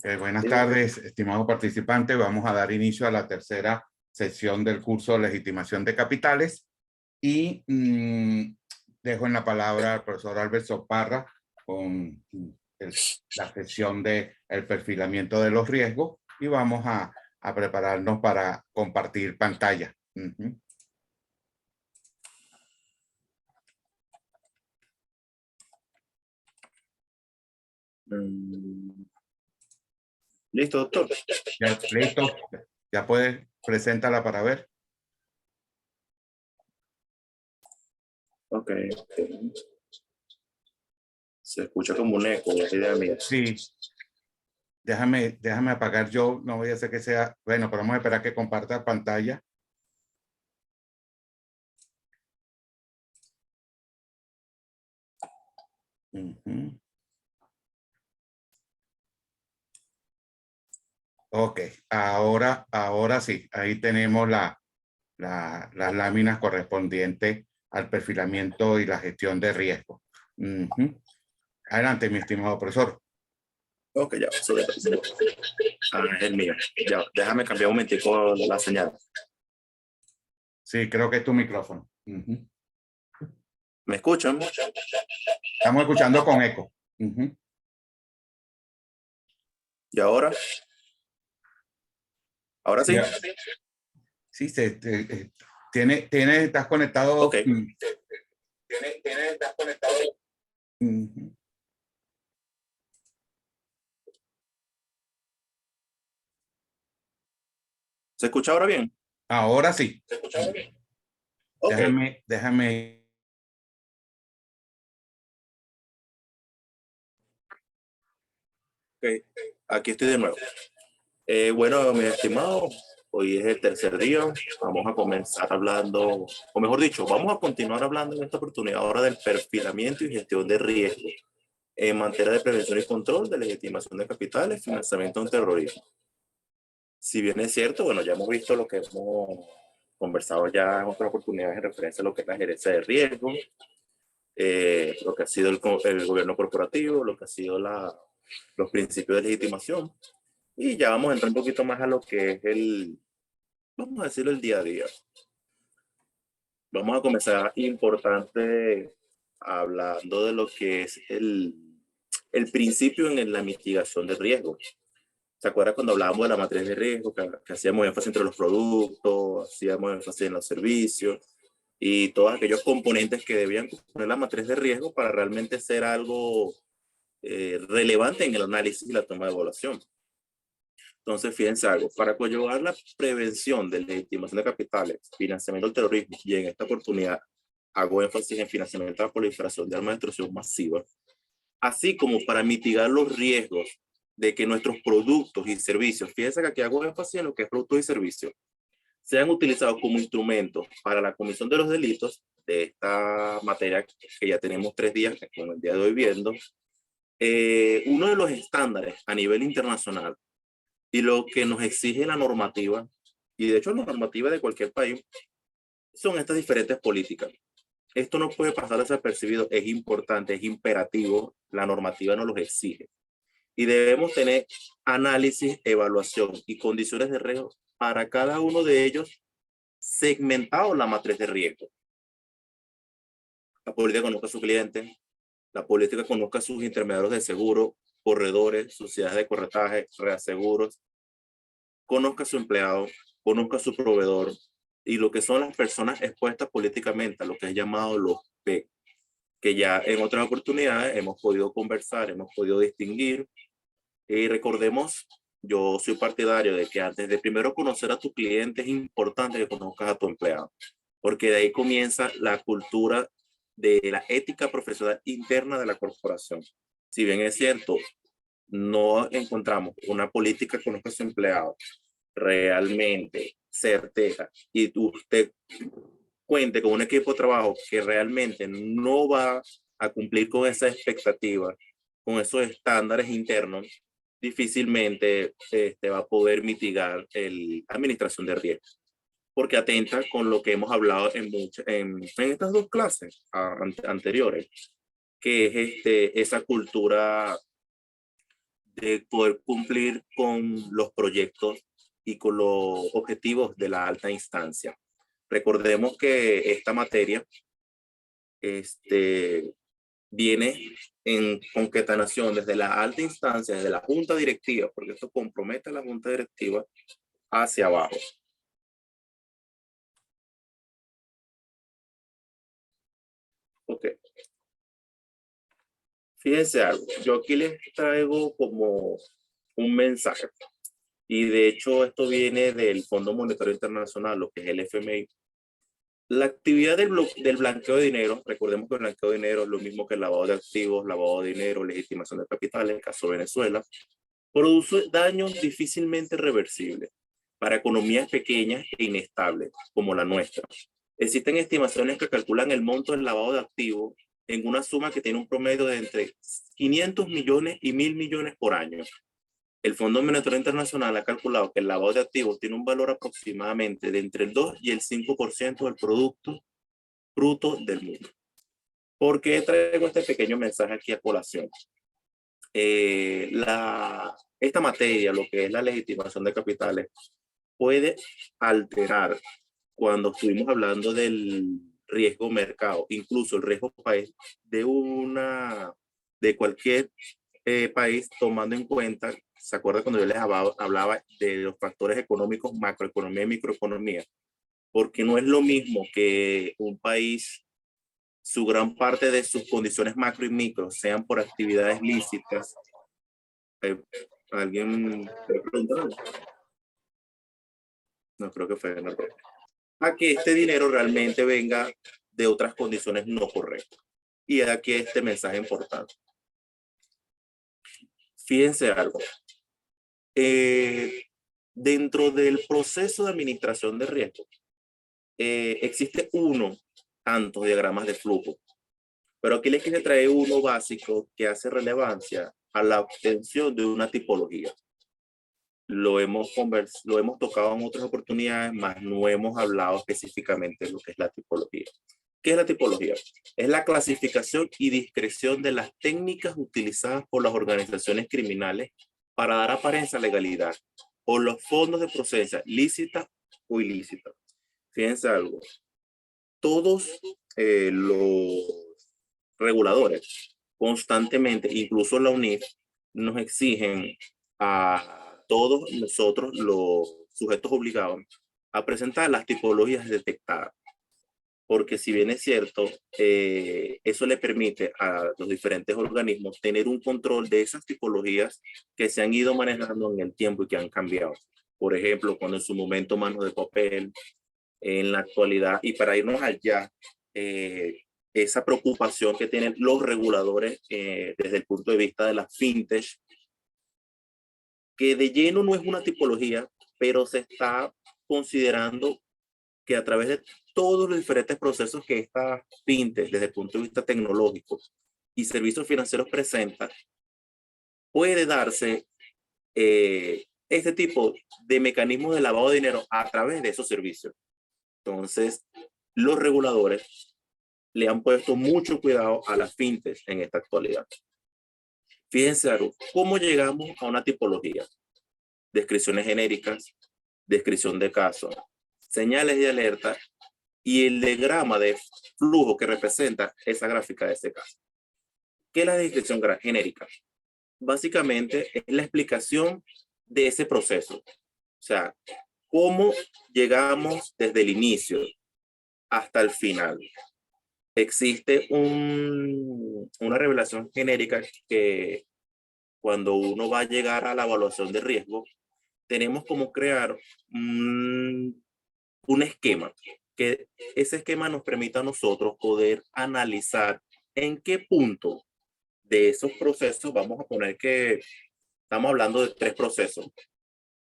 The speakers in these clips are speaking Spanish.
Buenas tardes, estimados participantes. Vamos a dar inicio a la tercera sesión del curso de legitimación de capitales y dejo en la palabra al profesor Alberto Parra con la sesión de el perfilamiento de los riesgos y vamos a prepararnos para compartir pantalla. Listo, doctor. Ya, listo. Ya puedes, preséntala para ver. Ok. Se escucha como un eco, la idea mía. Sí. Déjame apagar yo, no voy a hacer que sea, bueno, pero vamos a esperar que comparta pantalla. Ok, ahora sí, ahí tenemos las láminas correspondientes al perfilamiento y la gestión de riesgo. Adelante, mi estimado profesor. Ok, ya, es el mío. Ya, déjame cambiar un momentico la señal. Sí, creo que es tu micrófono. ¿Me escuchan? Estamos escuchando con eco. ¿Y ahora? ¿Ahora sí? Sí, estás conectado. Ok. Estás conectado. ¿Se escucha ahora bien? Ahora sí. ¿Se escucha ahora bien? Ok. Déjame. Ok, aquí estoy de nuevo. Bueno, mi estimado, hoy es el tercer día. Vamos a comenzar hablando, o mejor dicho, vamos a continuar hablando en esta oportunidad ahora del perfilamiento y gestión de riesgo en materia de prevención y control de legitimación de capitales, financiamiento del terrorismo. Si bien es cierto, bueno, ya hemos visto lo que hemos conversado ya en otras oportunidades en referencia a lo que es la gerencia de riesgo, lo que ha sido el gobierno corporativo, lo que ha sido los principios de legitimación. Y ya vamos a entrar un poquito más a lo que es vamos a decirlo, el día a día. Vamos a comenzar importante hablando de lo que es el principio en la mitigación de riesgo. ¿Se acuerdan cuando hablábamos de la matriz de riesgo, que hacíamos énfasis entre los productos, hacíamos énfasis en los servicios y todos aquellos componentes que debían componer la matriz de riesgo para realmente ser algo relevante en el análisis y la toma de evaluación? Entonces, fíjense algo, para coadyuvar la prevención de legitimación de capitales, financiamiento del terrorismo y en esta oportunidad hago énfasis en financiamiento de la proliferación de armas de destrucción masiva, así como para mitigar los riesgos de que nuestros productos y servicios, fíjense que aquí hago énfasis en lo que es productos y servicios, sean utilizados como instrumentos para la comisión de los delitos de esta materia que ya tenemos 3 días, con el día de hoy viendo, uno de los estándares a nivel internacional y lo que nos exige la normativa, y de hecho la normativa de cualquier país, son estas diferentes políticas. Esto no puede pasar desapercibido, es importante, es imperativo, la normativa nos los exige. Y debemos tener análisis, evaluación y condiciones de riesgo para cada uno de ellos, segmentado la matriz de riesgo. La política conozca a su cliente, la política conozca a sus intermediarios de seguro, corredores, sociedades de corretaje, reaseguros, conozca a su empleado, conozca a su proveedor y lo que son las personas expuestas políticamente a lo que es llamado los P, que ya en otras oportunidades hemos podido conversar, hemos podido distinguir. Y recordemos, yo soy partidario de que antes de primero conocer a tu cliente es importante que conozcas a tu empleado, porque de ahí comienza la cultura de la ética profesional interna de la corporación. Si bien es cierto, no encontramos una política que conozca a su empleado realmente certeza y usted cuente con un equipo de trabajo que realmente no va a cumplir con esa expectativa, con esos estándares internos, difícilmente va a poder mitigar la administración de riesgos, porque atenta con lo que hemos hablado en estas 2 clases anteriores, que es esa cultura de poder cumplir con los proyectos y con los objetivos de la alta instancia. Recordemos que esta materia viene en concatenación desde la alta instancia, desde la junta directiva, porque esto compromete a la junta directiva hacia abajo. Ok. Fíjense algo, yo aquí les traigo como un mensaje. Y de hecho esto viene del Fondo Monetario Internacional, lo que es el FMI. La actividad del blanqueo de dinero, recordemos que el blanqueo de dinero es lo mismo que el lavado de activos, lavado de dinero, legitimación de capitales, en el caso de Venezuela, produce daños difícilmente reversibles para economías pequeñas e inestables como la nuestra. Existen estimaciones que calculan el monto del lavado de activos en una suma que tiene un promedio de entre 500 millones y 1.000 millones por año. El Fondo Monetario Internacional ha calculado que el lavado de activos tiene un valor aproximadamente de entre el 2 y el 5% del producto bruto del mundo. ¿Por qué traigo este pequeño mensaje aquí a colación? Esta materia, lo que es la legitimación de capitales, puede alterar cuando estuvimos hablando del riesgo mercado, incluso el riesgo país de cualquier país, tomando en cuenta, ¿se acuerda cuando yo les hablaba de los factores económicos, macroeconomía y microeconomía? Porque no es lo mismo que un país, su gran parte de sus condiciones macro y micro sean por actividades lícitas. ¿Alguien te preguntar? No, creo que fue en el error. A que este dinero realmente venga de otras condiciones no correctas. Y aquí este mensaje importante. Fíjense algo. Dentro del proceso de administración de riesgo, existe tantos diagramas de flujo. Pero aquí les quise traer uno básico que hace relevancia a la obtención de una tipología. Lo hemos tocado en otras oportunidades, mas no hemos hablado específicamente de lo que es la tipología. ¿Qué es la tipología? Es la clasificación y discreción de las técnicas utilizadas por las organizaciones criminales para dar apariencia a legalidad o los fondos de procedencia lícita o ilícita. Fíjense algo. Todos los reguladores constantemente, incluso la UNIF, nos exigen a todos nosotros, los sujetos obligados, a presentar las tipologías detectadas. Porque si bien es cierto, eso le permite a los diferentes organismos tener un control de esas tipologías que se han ido manejando en el tiempo y que han cambiado. Por ejemplo, cuando en su momento manos de papel, en la actualidad, y para irnos allá, esa preocupación que tienen los reguladores desde el punto de vista de las fintech, que de lleno no es una tipología, pero se está considerando que a través de todos los diferentes procesos que esta fintech, desde el punto de vista tecnológico y servicios financieros presenta, puede darse este tipo de mecanismos de lavado de dinero a través de esos servicios. Entonces, los reguladores le han puesto mucho cuidado a las fintech en esta actualidad. Fíjense, ¿cómo llegamos a una tipología? Descripciones genéricas, descripción de casos, señales de alerta y el diagrama de flujo que representa esa gráfica de ese caso. ¿Qué es la descripción genérica? Básicamente es la explicación de ese proceso. O sea, cómo llegamos desde el inicio hasta el final. Existe una revelación genérica que cuando uno va a llegar a la evaluación de riesgo, tenemos como crear un esquema, que ese esquema nos permita a nosotros poder analizar en qué punto de esos procesos, vamos a poner que estamos hablando de 3 procesos,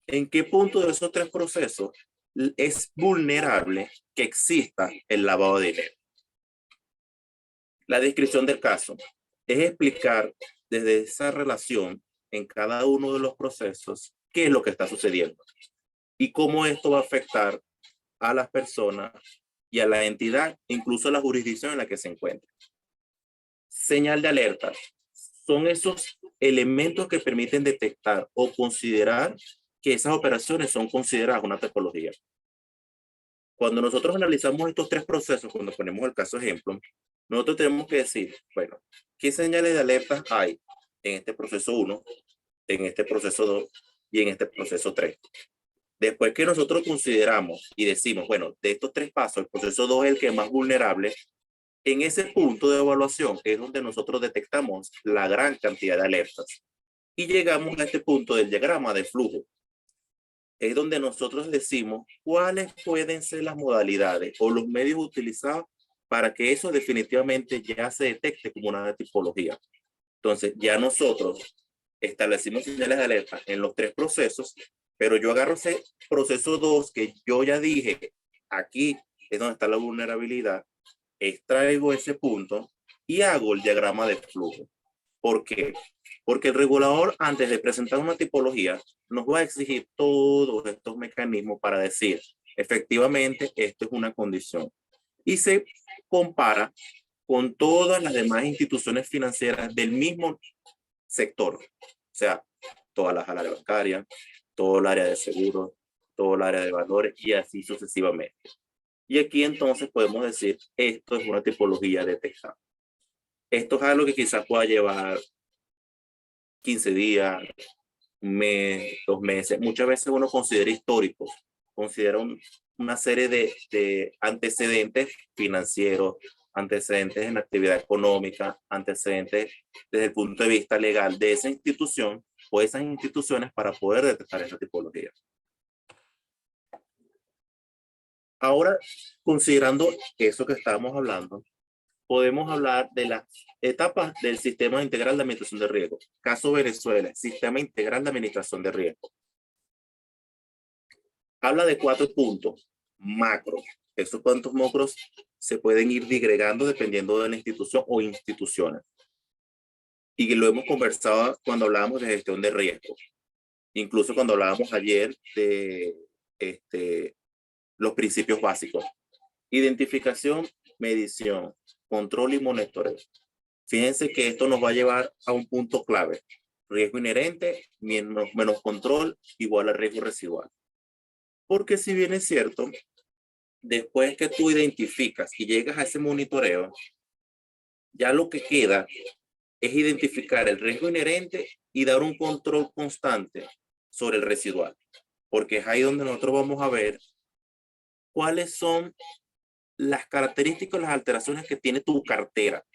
en qué punto de esos 3 procesos es vulnerable que exista el lavado de dinero. La descripción del caso es explicar desde esa relación en cada uno de los procesos qué es lo que está sucediendo y cómo esto va a afectar a las personas y a la entidad, incluso a la jurisdicción en la que se encuentra. Señal de alerta. son esos elementos que permiten detectar o considerar que esas operaciones son consideradas una tipología. Cuando nosotros analizamos estos tres procesos, cuando ponemos el caso ejemplo, nosotros tenemos que decir, bueno, ¿qué señales de alerta hay en este proceso 1, en este proceso 2 y en este proceso 3? Después que nosotros consideramos y decimos, bueno, de estos tres pasos, el proceso 2 es el que es más vulnerable, en ese punto de evaluación es donde nosotros detectamos la gran cantidad de alertas. Y llegamos a este punto del diagrama de flujo. Es donde nosotros decimos cuáles pueden ser las modalidades o los medios utilizados para que eso definitivamente ya se detecte como una tipología. Entonces, ya nosotros establecimos señales de alerta en los tres procesos, pero yo agarro ese proceso 2 que yo ya dije, aquí es donde está la vulnerabilidad, extraigo ese punto y hago el diagrama de flujo. ¿Por qué? Porque el regulador, antes de presentar una tipología, nos va a exigir todos estos mecanismos para decir, efectivamente, esto es una condición. Y se compara con todas las demás instituciones financieras del mismo sector. O sea, todas las áreas bancarias, todo el área de seguros, todo el área de valores y así sucesivamente. Y aquí entonces podemos decir, esto es una tipología detectada. Esto es algo que quizás pueda llevar 15 días, un mes, 2 meses. Muchas veces uno considera históricos, considera una serie de antecedentes financieros, antecedentes en actividad económica, antecedentes desde el punto de vista legal de esa institución o esas instituciones para poder detectar esa tipología. Ahora, considerando eso que estábamos hablando, podemos hablar de las etapas del Sistema Integral de Administración de Riesgo. Caso Venezuela, Sistema Integral de Administración de Riesgo. Habla de 4 puntos macro. Esos puntos macros se pueden ir digregando dependiendo de la institución o instituciones. Y lo hemos conversado cuando hablábamos de gestión de riesgo. Incluso cuando hablábamos ayer de los principios básicos. Identificación, medición, control y monitoreo. Fíjense que esto nos va a llevar a un punto clave. Riesgo inherente menos control igual a riesgo residual. Porque si bien es cierto, después que tú identificas y llegas a ese monitoreo, ya lo que queda es identificar el riesgo inherente y dar un control constante sobre el residual. Porque es ahí donde nosotros vamos a ver cuáles son las características, las alteraciones que tiene tu cartera.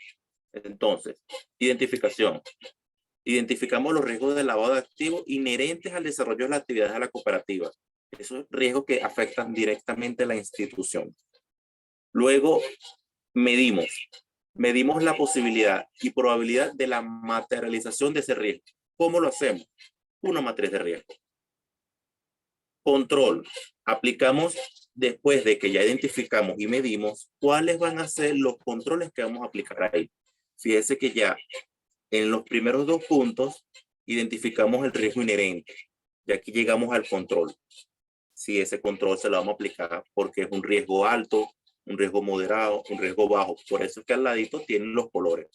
Entonces, identificación. Identificamos los riesgos de lavado de activos inherentes al desarrollo de las actividades de la cooperativa. Esos riesgos que afectan directamente a la institución. Luego, medimos la posibilidad y probabilidad de la materialización de ese riesgo. ¿Cómo lo hacemos? Una matriz de riesgo. Control. Aplicamos después de que ya identificamos y medimos cuáles van a ser los controles que vamos a aplicar ahí. Fíjese que ya en los primeros 2 puntos identificamos el riesgo inherente y aquí llegamos al control. Si ese control se lo vamos a aplicar porque es un riesgo alto, un riesgo moderado, un riesgo bajo. Por eso es que al ladito tienen los colores.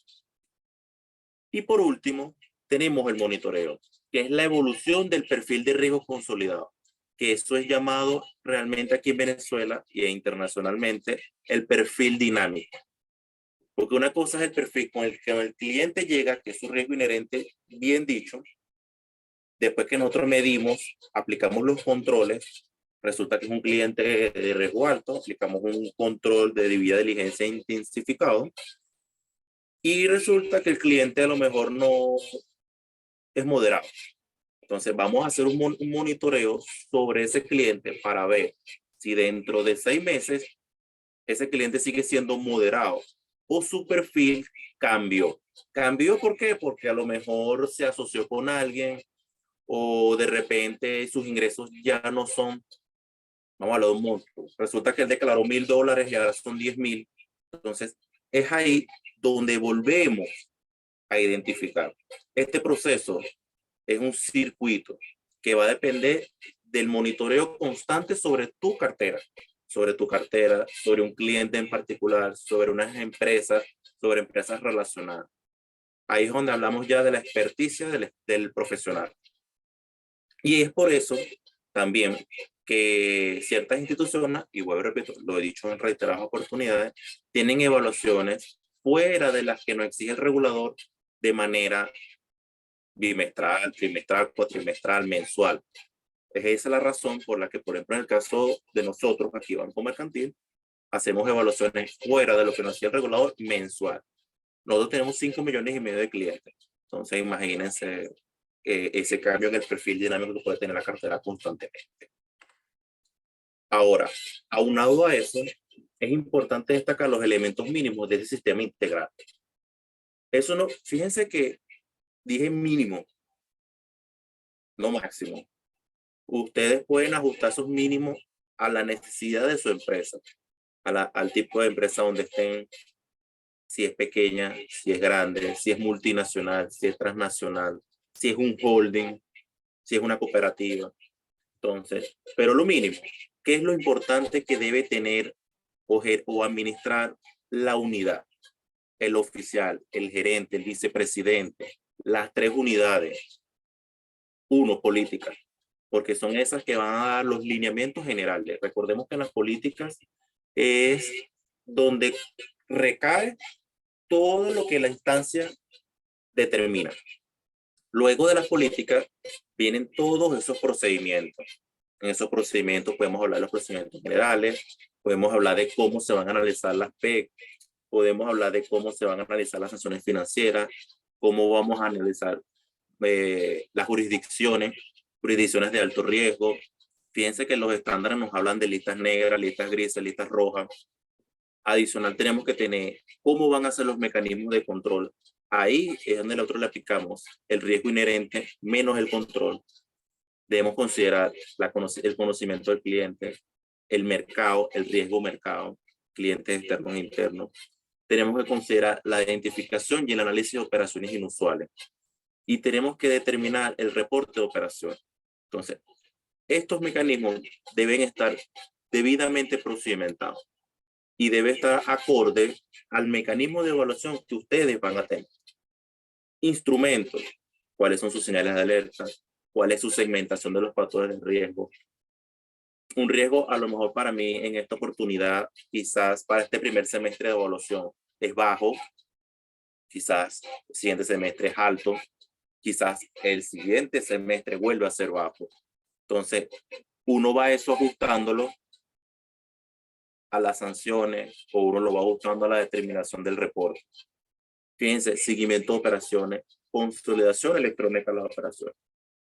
Y por último, tenemos el monitoreo, que es la evolución del perfil de riesgo consolidado, que eso es llamado realmente aquí en Venezuela e internacionalmente el perfil dinámico. Porque una cosa es el perfil con el que el cliente llega, que es un riesgo inherente, bien dicho. Después que nosotros medimos, aplicamos los controles, resulta que es un cliente de riesgo alto, aplicamos un control de debida diligencia intensificado y resulta que el cliente a lo mejor no es moderado. Entonces vamos a hacer un monitoreo sobre ese cliente para ver si dentro de 6 meses ese cliente sigue siendo moderado o su perfil cambió. ¿Cambió por qué? Porque a lo mejor se asoció con alguien o de repente sus ingresos ya no son, vamos a hablar de un monto. Resulta que él declaró $1,000 y ahora son 10,000. Entonces es ahí donde volvemos a identificar. Este proceso es un circuito que va a depender del monitoreo constante sobre tu cartera, sobre un cliente en particular, sobre unas empresas, sobre empresas relacionadas. Ahí es donde hablamos ya de la experticia del profesional. Y es por eso también que ciertas instituciones, y vuelvo a repetir, lo he dicho en reiteradas oportunidades, tienen evaluaciones fuera de las que nos exige el regulador de manera bimestral, trimestral, cuatrimestral, mensual. Es esa la razón por la que, por ejemplo, en el caso de nosotros, aquí Banco Mercantil, hacemos evaluaciones fuera de lo que nos hacía el regulador mensual. Nosotros tenemos 5,5 millones de clientes. Entonces, imagínense ese cambio en el perfil dinámico que puede tener la cartera constantemente. Ahora, aunado a eso, es importante destacar los elementos mínimos de ese sistema integral. Eso no, fíjense que dije mínimo, no máximo. Ustedes pueden ajustar esos mínimos a la necesidad de su empresa, al tipo de empresa donde estén, si es pequeña, si es grande, si es multinacional, si es transnacional, si es un holding, si es una cooperativa. Entonces, pero lo mínimo, ¿qué es lo importante que debe tener o administrar la unidad? El oficial, el gerente, el vicepresidente, las 3 unidades. 1, política, porque son esas que van a dar los lineamientos generales. Recordemos que en las políticas es donde recae todo lo que la instancia determina. Luego de las políticas vienen todos esos procedimientos. En esos procedimientos podemos hablar de los procedimientos generales, podemos hablar de cómo se van a analizar las PEC, podemos hablar de cómo se van a analizar las sanciones financieras, cómo vamos a analizar las jurisdicciones de alto riesgo. Fíjense que los estándares nos hablan de listas negras, listas grises, listas rojas. Adicional, tenemos que tener cómo van a ser los mecanismos de control. Ahí es donde nosotros le aplicamos el riesgo inherente menos el control. Debemos considerar el conocimiento del cliente, el mercado, el riesgo mercado, clientes externos e internos. Tenemos que considerar la identificación y el análisis de operaciones inusuales. Y tenemos que determinar el reporte de operaciones. Entonces, estos mecanismos deben estar debidamente procedimentados y debe estar acorde al mecanismo de evaluación que ustedes van a tener. Instrumentos, cuáles son sus señales de alerta, cuál es su segmentación de los factores de riesgo. Un riesgo a lo mejor para mí en esta oportunidad, quizás para este primer semestre de evaluación es bajo, quizás el siguiente semestre es alto, quizás el siguiente semestre vuelve a ser bajo. Entonces, uno va eso ajustándolo a las sanciones o uno lo va ajustando a la determinación del reporte. Fíjense, seguimiento de operaciones, consolidación electrónica de las operaciones.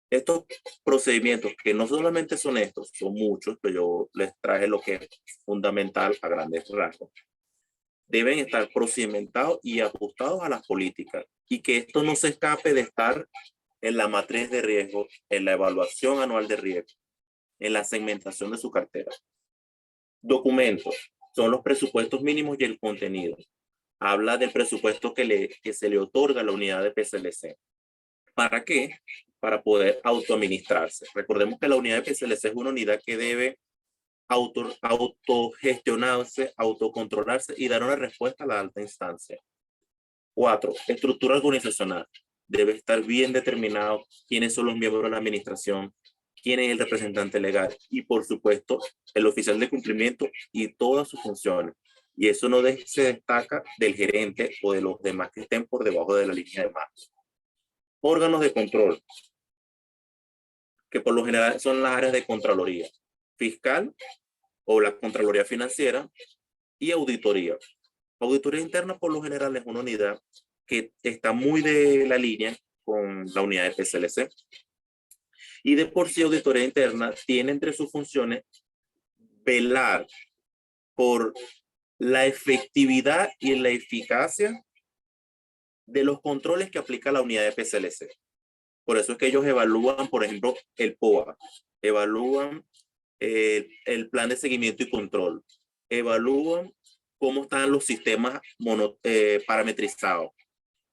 Estos procedimientos que no solamente son estos, son muchos, pero yo les traje lo que es fundamental a grandes rasgos. Deben estar procedimentados y ajustados a las políticas y que esto no se escape de estar en la matriz de riesgo, en la evaluación anual de riesgo, en la segmentación de su cartera. Documentos son los presupuestos mínimos y el contenido. Habla del presupuesto que se le otorga a la unidad de PCLC. ¿Para qué? Para poder autoadministrarse. Recordemos que la unidad de PCLC es una unidad que debe autogestionarse, autocontrolarse y dar una respuesta a la alta instancia. 4, estructura organizacional. Debe estar bien determinado quiénes son los miembros de la administración, quién es el representante legal y, por supuesto, el oficial de cumplimiento y todas sus funciones. Y eso no se destaca del gerente o de los demás que estén por debajo de la línea de mando. Órganos de control, que por lo general son las áreas de Contraloría Fiscal o la Contraloría Financiera y Auditoría. Auditoría interna por lo general es una unidad que está muy de la línea con la unidad de PCLC. Y de por sí auditoría interna tiene entre sus funciones velar por la efectividad y la eficacia de los controles que aplica la unidad de PCLC. Por eso es que ellos evalúan, por ejemplo, el POA, evalúan el plan de seguimiento y control, evalúan cómo están los sistemas parametrizados,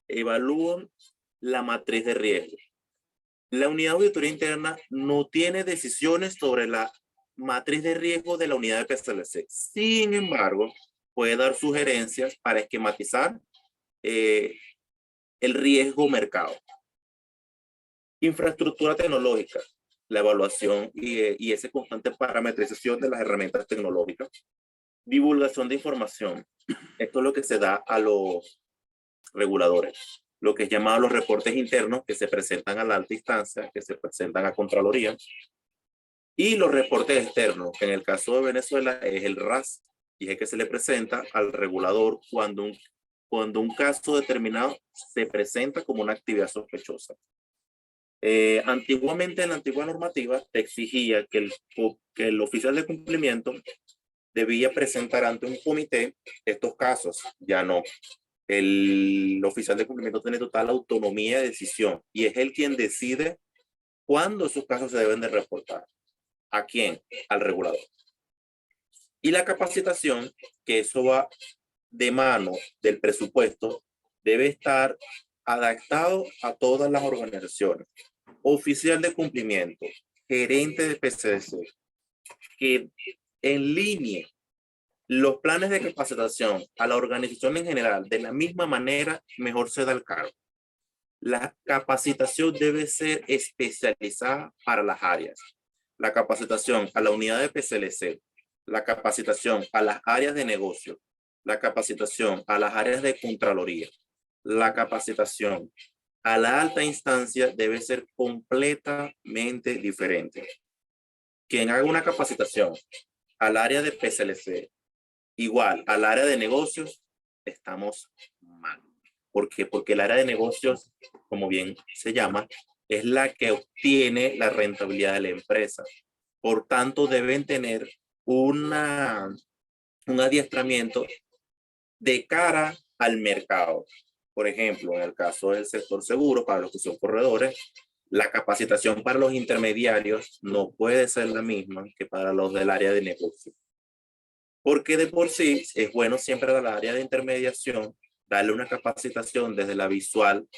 evalúan la matriz de riesgo. La unidad de auditoría interna no tiene decisiones sobre la matriz de riesgo de la unidad de PCLC. Sin embargo, puede dar sugerencias para esquematizar el riesgo mercado. Infraestructura tecnológica, la evaluación y esa constante parametrización de las herramientas tecnológicas. Divulgación de información. Esto es lo que se da a los reguladores, lo que es llamado los reportes internos que se presentan a la alta instancia, que se presentan a Contraloría, y los reportes externos, que en el caso de Venezuela es el RAS, y es el que se le presenta al regulador cuando un caso determinado se presenta como una actividad sospechosa. Antiguamente, en la antigua normativa, te exigía que el oficial de cumplimiento debía presentar ante un comité estos casos. Ya no. El oficial de cumplimiento tiene total autonomía de decisión y es él quien decide cuándo esos casos se deben de reportar. ¿A quién? Al regulador. Y la capacitación, que eso va de mano del presupuesto, debe estar adaptado a todas las organizaciones. Oficial de cumplimiento, gerente de PCDC, que en línea los planes de capacitación a la organización en general, de la misma manera, mejor se da el cargo. La capacitación debe ser especializada para las áreas. La capacitación a la unidad de PCLC, la capacitación a las áreas de negocio, la capacitación a las áreas de Contraloría, la capacitación a la alta instancia debe ser completamente diferente. Quien haga una capacitación al área de PCLC, igual al área de negocios, estamos mal. ¿Por qué? Porque el área de negocios, como bien se llama, es la que obtiene la rentabilidad de la empresa. Por tanto, deben tener un adiestramiento de cara al mercado. Por ejemplo, en el caso del sector seguro, para los que son corredores, la capacitación para los intermediarios no puede ser la misma que para los del área de negocio. Porque de por sí es bueno siempre al área de intermediación darle una capacitación desde la visual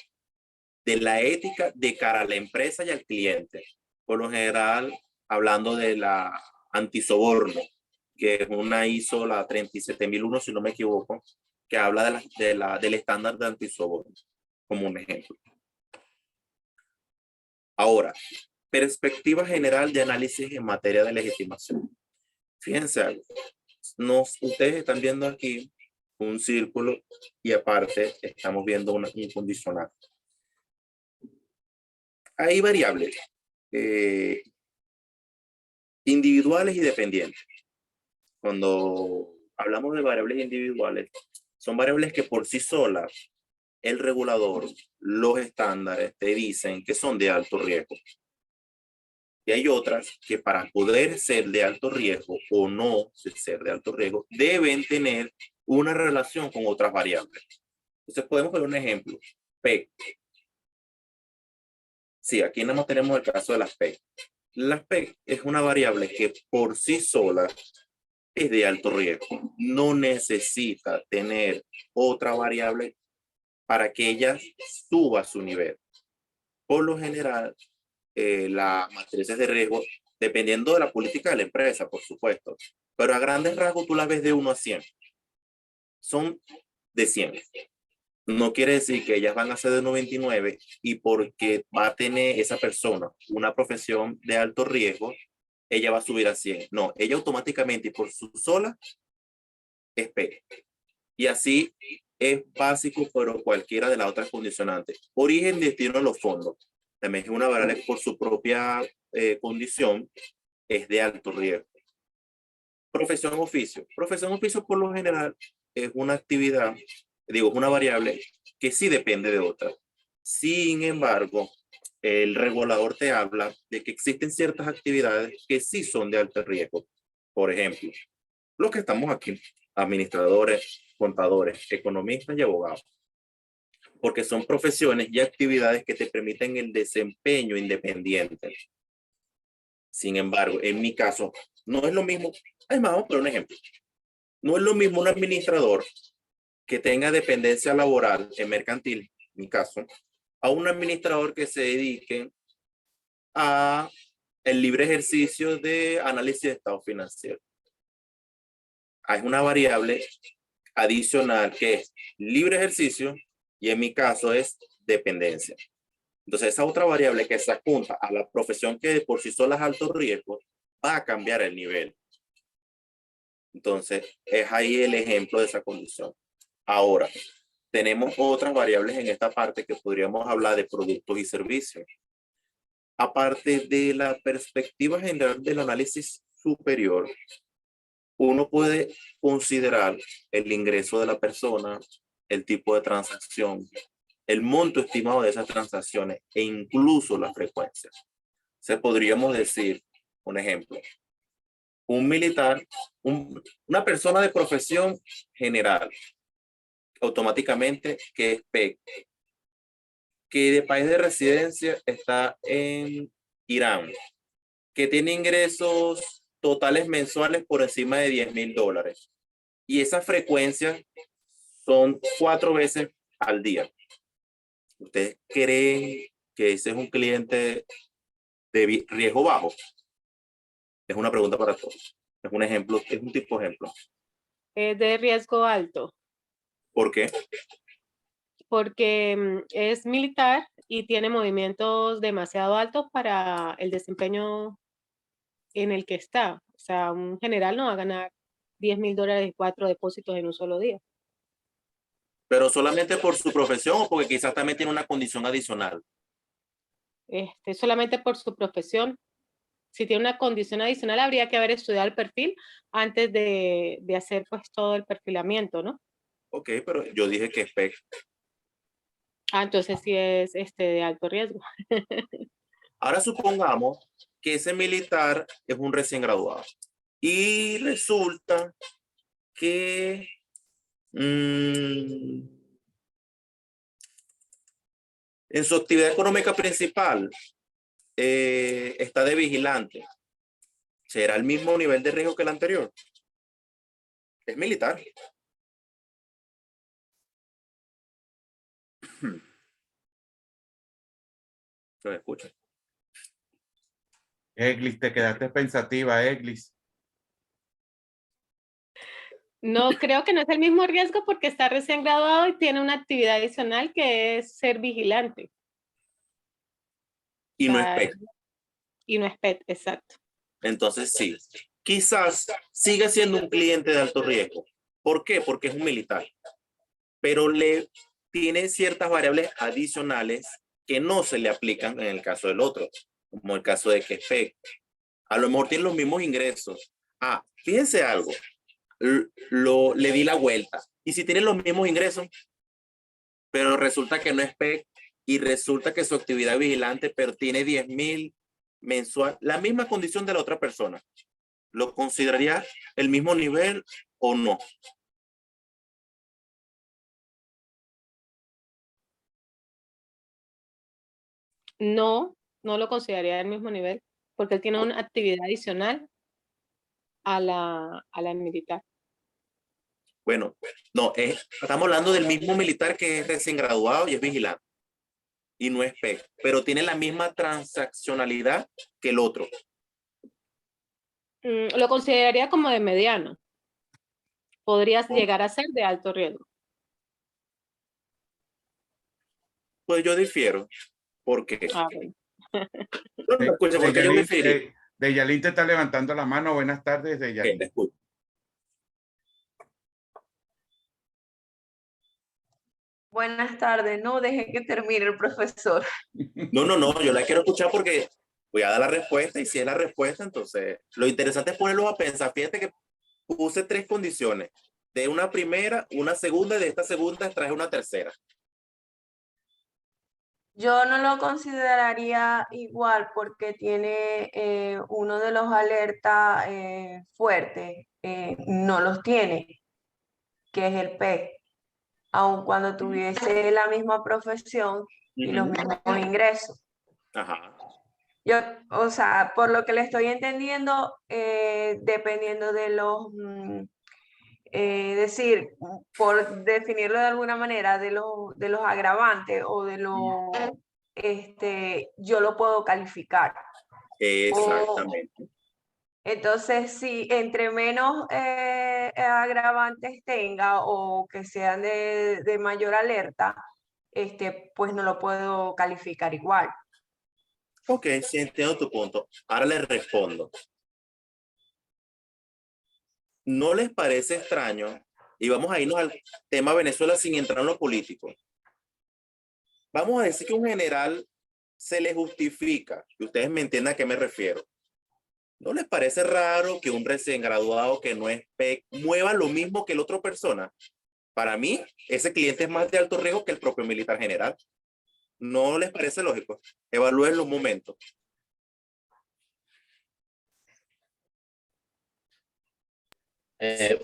de la ética de cara a la empresa y al cliente. Por lo general, hablando de la antisoborno, que es una ISO, la 37001, si no me equivoco, que habla del estándar de antisoborno, como un ejemplo. Ahora, perspectiva general de análisis en materia de legitimación. Fíjense algo. Ustedes están viendo aquí un círculo y aparte estamos viendo un condicional. Hay variables individuales y dependientes. Cuando hablamos de variables individuales, son variables que por sí solas el regulador, los estándares te dicen que son de alto riesgo. Y hay otras que para poder ser de alto riesgo o no ser de alto riesgo, deben tener una relación con otras variables. Entonces podemos ver un ejemplo. PEC. Sí, aquí nada más tenemos el caso de las PEC. Las PEC es una variable que por sí sola es de alto riesgo. No necesita tener otra variable para que ella suba su nivel. Por lo general, las matrices de riesgo, dependiendo de la política de la empresa, por supuesto, pero a grandes rasgos tú las ves de 1 a 100. Son de 100. No quiere decir que ellas van a ser de 99 y porque va a tener esa persona una profesión de alto riesgo, ella va a subir a 100. No, ella automáticamente y por su sola es P. Y así es básico, pero cualquiera de las otras condicionantes. Origen, destino de los fondos. También es una variable que por su propia condición es de alto riesgo. Profesión oficio. Profesión oficio por lo general es una actividad, es una variable que sí depende de otra. Sin embargo, el regulador te habla de que existen ciertas actividades que sí son de alto riesgo. Por ejemplo, los que estamos aquí, administradores, contadores, economistas y abogados. Porque son profesiones y actividades que te permiten el desempeño independiente. Sin embargo, en mi caso, no es lo mismo. Además, vamos a poner un ejemplo. No es lo mismo un administrador que tenga dependencia laboral en mercantil, en mi caso, a un administrador que se dedique a el libre ejercicio de análisis de estado financiero. Hay una variable adicional que es libre ejercicio y en mi caso es dependencia. Entonces, esa otra variable que se apunta a la profesión que de por sí sola es alto riesgo, va a cambiar el nivel. Entonces, es ahí el ejemplo de esa condición. Ahora, tenemos otras variables en esta parte que podríamos hablar de productos y servicios. Aparte de la perspectiva general del análisis superior, uno puede considerar el ingreso de la persona, el tipo de transacción, el monto estimado de esas transacciones e incluso la frecuencia. Se podríamos decir, un ejemplo, un militar, una persona de profesión general, automáticamente que es PEC, que de país de residencia está en Irán, que tiene ingresos totales mensuales por encima de $10,000. Y esa frecuencia son 4 veces al día. ¿Ustedes creen que ese es un cliente de riesgo bajo? Es una pregunta para todos. Es un ejemplo, es un tipo de ejemplo. Es de riesgo alto, ¿Por qué? porque es militar y tiene movimientos demasiado altos para el desempeño en el que está. O sea, un general no va a ganar $10,000 y 4 depósitos en un solo día. Pero solamente por su profesión o porque quizás también tiene una condición adicional. Solamente por su profesión. Si tiene una condición adicional, habría que haber estudiado el perfil antes de hacer pues todo el perfilamiento, ¿no? Ok, pero yo dije que es PEC. Entonces sí es de alto riesgo. Ahora supongamos que ese militar es un recién graduado y resulta que en su actividad económica principal está de vigilante. ¿Será el mismo nivel de riesgo que el anterior? Es militar. ¿Se me escucha? Eglis, te quedaste pensativa, Eglis. No, creo que no es el mismo riesgo porque está recién graduado y tiene una actividad adicional que es ser vigilante. Y no es PEC. Y no es PET, exacto. Entonces sí, quizás siga siendo un cliente de alto riesgo. ¿Por qué? Porque es un militar. Pero le tiene ciertas variables adicionales que no se le aplican en el caso del otro, como el caso de que es PEC. A lo mejor tiene los mismos ingresos. Fíjense algo, le di la vuelta. Y si tiene los mismos ingresos, pero resulta que no es PEC y resulta que su actividad vigilante, pero tiene 10,000 mensual, la misma condición de la otra persona, ¿lo consideraría el mismo nivel o no? No, no lo consideraría del mismo nivel porque él tiene una actividad adicional a la militar. Bueno, no, estamos hablando del mismo militar que es recién graduado y es vigilante. Y no es PEC, pero tiene la misma transaccionalidad que el otro. Lo consideraría como de mediano. Podrías llegar a ser de alto riesgo. Pues yo difiero. ¿Por qué? Bueno. No me escucha, porque yo difiero. Deyalín te está levantando la mano. Buenas tardes, Deyalín. Te escucho. Buenas tardes, no deje que termine el profesor. No, yo la quiero escuchar porque voy a dar la respuesta y si es la respuesta, entonces lo interesante es ponerlo a pensar. Fíjate que puse 3 condiciones. De una primera, una segunda y de esta segunda traje una tercera. Yo no lo consideraría igual porque tiene uno de los alertas fuertes, no los tiene, que es el PEC, aun cuando tuviese la misma profesión y los mismos ingresos. Ajá. Yo, o sea, por lo que le estoy entendiendo, dependiendo de los, decir, por definirlo de alguna manera, de los agravantes o de los, yo lo puedo calificar. Exactamente. Entonces, si entre menos agravantes tenga o que sean de mayor alerta, pues no lo puedo calificar igual. Ok, sí entiendo tu punto. Ahora le respondo. ¿No les parece extraño? Y vamos a irnos al tema Venezuela sin entrar en lo político. Vamos a decir que un general se le justifica, y ustedes me entiendan a qué me refiero. ¿No les parece raro que un recién graduado que no es PEC mueva lo mismo que la otra persona? Para mí, ese cliente es más de alto riesgo que el propio militar general. ¿No les parece lógico? Evalúen los momentos.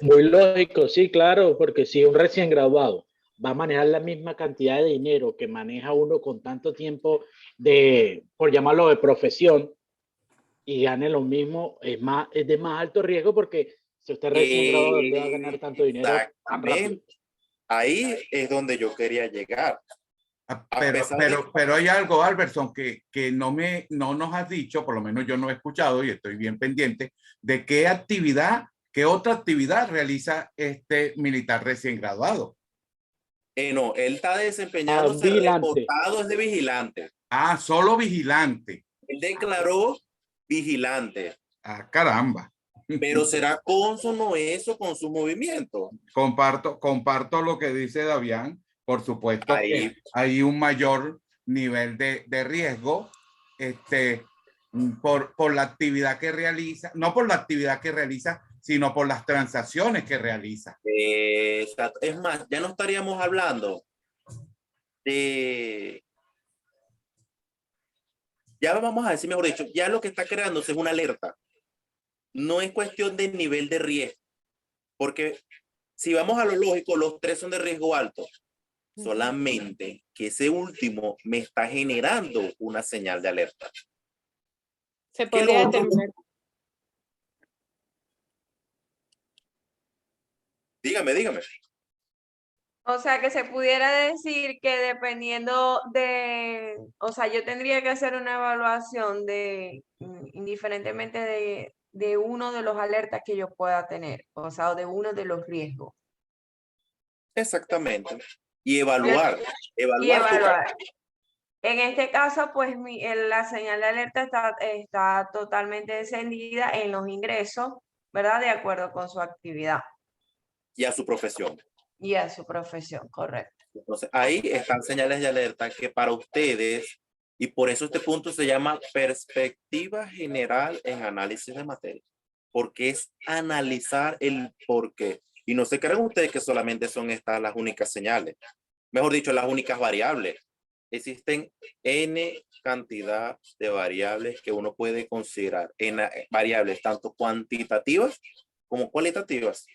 Muy lógico, sí, claro, porque si un recién graduado va a manejar la misma cantidad de dinero que maneja uno con tanto tiempo de, por llamarlo de profesión, y gane lo mismo, es de más alto riesgo porque si usted recién graduado, ¿dónde va a ganar tanto dinero tan rápido? Exactamente. Ahí es donde yo quería llegar. Pero hay algo, Albertson, que no nos has dicho, por lo menos yo no he escuchado y estoy bien pendiente, de qué otra actividad realiza este militar recién graduado. No, él está desempeñándose reportado, es de vigilante. Ah, solo vigilante. Él declaró vigilante. Ah, caramba. Pero será cónsono eso con su movimiento. Comparto lo que dice Davián. Por supuesto que hay un mayor nivel de riesgo por la actividad que realiza, no por la actividad que realiza, sino por las transacciones que realiza. Es más, ya no estaríamos hablando de... Ya vamos a decir, mejor dicho, ya lo que está creándose es una alerta. No es cuestión de nivel de riesgo, porque si vamos a lo lógico, los tres son de riesgo alto, solamente que ese último me está generando una señal de alerta. Se podría determinar. Dígame. O sea, que se pudiera decir que dependiendo de, o sea, yo tendría que hacer una evaluación indiferentemente de uno de los alertas que yo pueda tener, o sea, de uno de los riesgos. Exactamente. Y evaluar. En este caso, pues la señal de alerta está totalmente encendida en los ingresos, ¿verdad? De acuerdo con su actividad. Y a su profesión. Y a su profesión, correcto. Entonces, ahí están señales de alerta que para ustedes, y por eso este punto se llama perspectiva general en análisis de materia, porque es analizar el por qué. Y no se crean ustedes que solamente son estas las únicas señales, mejor dicho, las únicas variables. Existen N cantidad de variables que uno puede considerar, en variables tanto cuantitativas como cualitativas.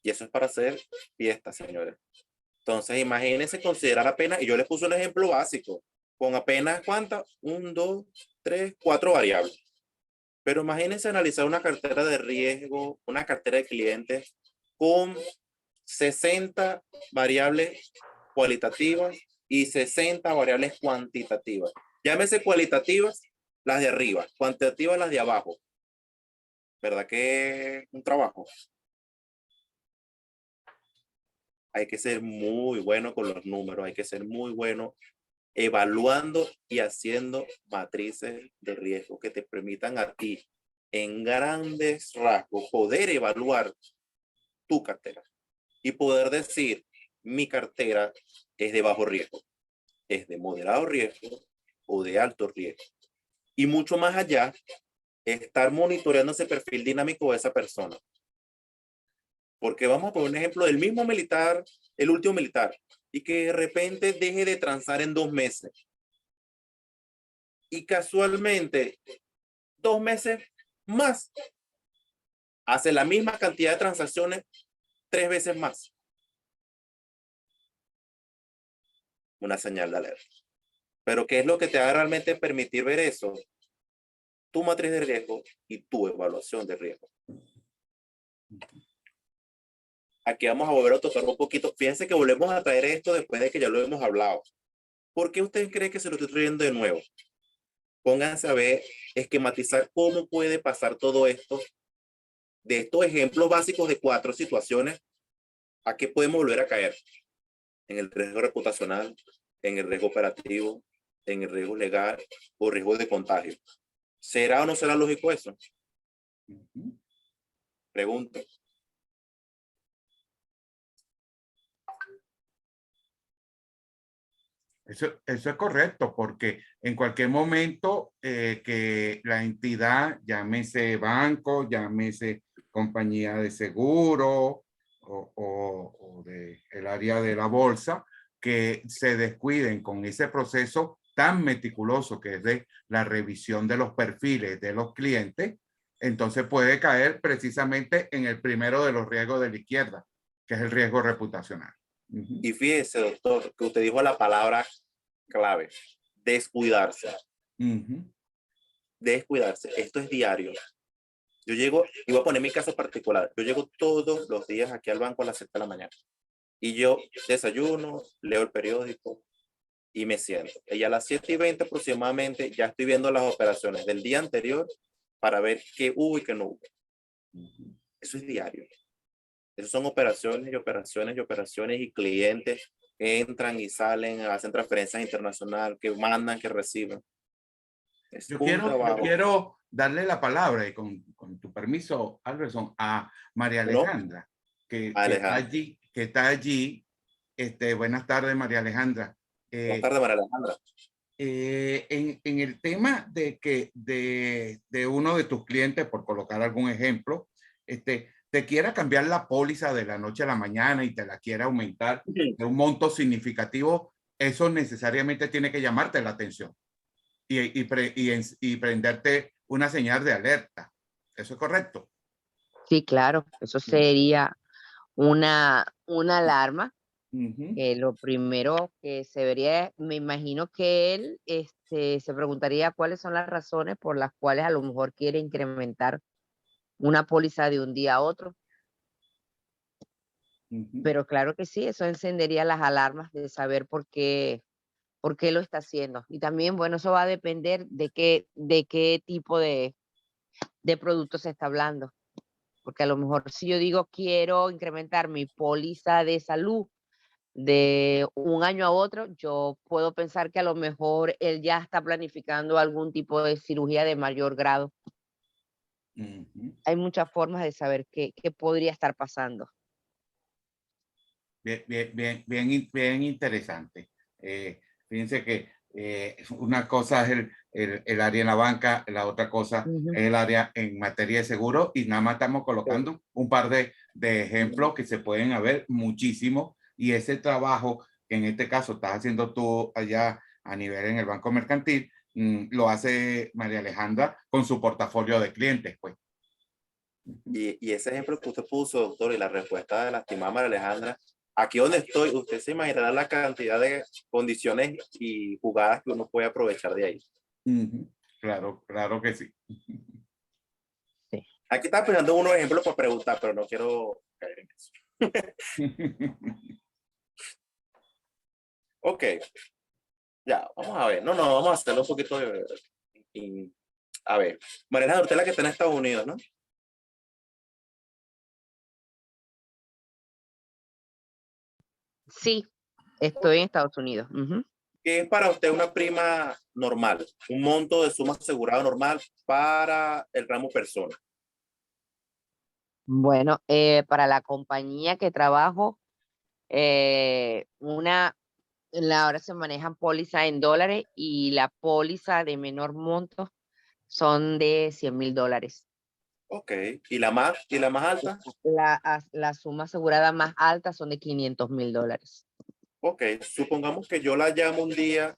Y eso es para hacer fiesta, señores. Entonces, imagínense considerar apenas, y yo les puse un ejemplo básico, con apenas ¿cuántas? 1, 2, 3, 4 variables. Pero imagínense analizar una cartera de riesgo, una cartera de clientes con 60 variables cualitativas y 60 variables cuantitativas. Llámese cualitativas las de arriba, cuantitativas las de abajo. ¿Verdad que es un trabajo? Hay que ser muy bueno con los números, hay que ser muy bueno evaluando y haciendo matrices de riesgo que te permitan a ti, en grandes rasgos, poder evaluar tu cartera y poder decir, mi cartera es de bajo riesgo, es de moderado riesgo o de alto riesgo. Y mucho más allá, estar monitoreando ese perfil dinámico de esa persona. Porque vamos a poner un ejemplo del mismo militar, el último militar, y que de repente deje de transar en 2 meses. Y casualmente, 2 meses más, hace la misma cantidad de transacciones 3 veces más. Una señal de alerta. Pero ¿qué es lo que te va a realmente permitir ver eso? Tu matriz de riesgo y tu evaluación de riesgo. Aquí vamos a volver a tocar un poquito. Fíjense que volvemos a traer esto después de que ya lo hemos hablado. ¿Por qué ustedes creen que se lo estoy trayendo de nuevo? Pónganse a ver, esquematizar cómo puede pasar todo esto. De estos ejemplos básicos de 4 situaciones, ¿a qué podemos volver a caer? en el riesgo reputacional, en el riesgo operativo, en el riesgo legal o riesgo de contagio. ¿Será o no será lógico eso? Ujú. Pregunto. Eso es correcto, porque en cualquier momento que la entidad, llámese banco, llámese compañía de seguro o de el área de la bolsa, que se descuiden con ese proceso tan meticuloso que es de la revisión de los perfiles de los clientes, entonces puede caer precisamente en el primero de los riesgos de la izquierda, que es el riesgo reputacional. Ujú. Y fíjese, doctor, que usted dijo la palabra clave, descuidarse. Ujú. Descuidarse. Esto es diario. Yo llego, y voy a poner mi caso particular, yo llego todos los días aquí al banco a las 7 de la mañana. Y yo desayuno, leo el periódico y me siento. Y a las 7:20 aproximadamente ya estoy viendo las operaciones del día anterior para ver qué hubo y qué no hubo. Eso es diario. Esas son operaciones y operaciones y operaciones y clientes que entran y salen, hacen transferencias internacionales, que mandan, que reciben. Es Yo un trabajo. quiero darle la palabra, y con tu permiso, Alberson, a María ¿No? Alejandra, que está Alejandra. allí, que está allí. Buenas tardes, María Alejandra. Buenas tardes, María Alejandra. En el tema de uno de tus clientes, por colocar algún ejemplo, te quiera cambiar la póliza de la noche a la mañana y te la quiera aumentar de un monto significativo, eso necesariamente tiene que llamarte la atención y prenderte una señal de alerta. ¿Eso es correcto? Sí, claro, eso sería una alarma. Lo primero que se vería, me imagino que él se preguntaría cuáles son las razones por las cuales a lo mejor quiere incrementar una póliza de un día a otro. Pero claro que sí, eso encendería las alarmas de saber por qué lo está haciendo. Y también, bueno, eso va a depender de qué tipo de producto se está hablando. Porque a lo mejor si yo digo quiero incrementar mi póliza de salud de un año a otro, yo puedo pensar que a lo mejor él ya está planificando algún tipo de cirugía de mayor grado. Hay muchas formas de saber qué podría estar pasando. Bien interesante. Fíjense que una cosa es el área en la banca, la otra cosa es el área en materia de seguro, y nada más estamos colocando un par de ejemplos que se pueden haber muchísimo, y ese trabajo que en este caso estás haciendo tú allá a nivel en el Banco Mercantil, lo hace María Alejandra con su portafolio de clientes, pues. Y ese ejemplo que usted puso, doctor, y la respuesta de la estimada María Alejandra, aquí donde estoy, usted se imaginará la cantidad de condiciones y jugadas que uno puede aprovechar de ahí. Claro que sí. Sí. Aquí estaba pensando unos ejemplos para preguntar, pero no quiero caer en eso. Ok. Ya, vamos a ver. No, vamos a hacerlo un poquito de... A ver, María Alejandra, usted es la que está en Estados Unidos, ¿no? Sí, estoy en Estados Unidos. ¿Qué es para usted una prima normal? Un monto de suma asegurada normal para el ramo persona. Bueno, para la compañía que trabajo, ahora se manejan pólizas en dólares, y la póliza de menor monto son de $100,000. Ok. ¿Y la más alta? La suma asegurada más alta son de $500,000. Ok. Supongamos que yo la llamo un día,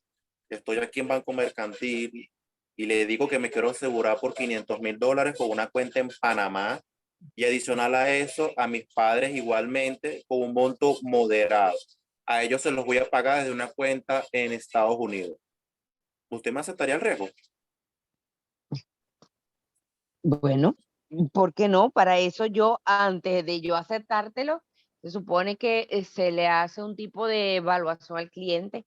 estoy aquí en Banco Mercantil y le digo que me quiero asegurar por $500,000 con una cuenta en Panamá, y adicional a eso, a mis padres igualmente con un monto moderado. A ellos se los voy a pagar desde una cuenta en Estados Unidos. ¿Usted me aceptaría el riesgo? Bueno, ¿por qué no? Para eso antes de yo aceptártelo, se supone que se le hace un tipo de evaluación al cliente,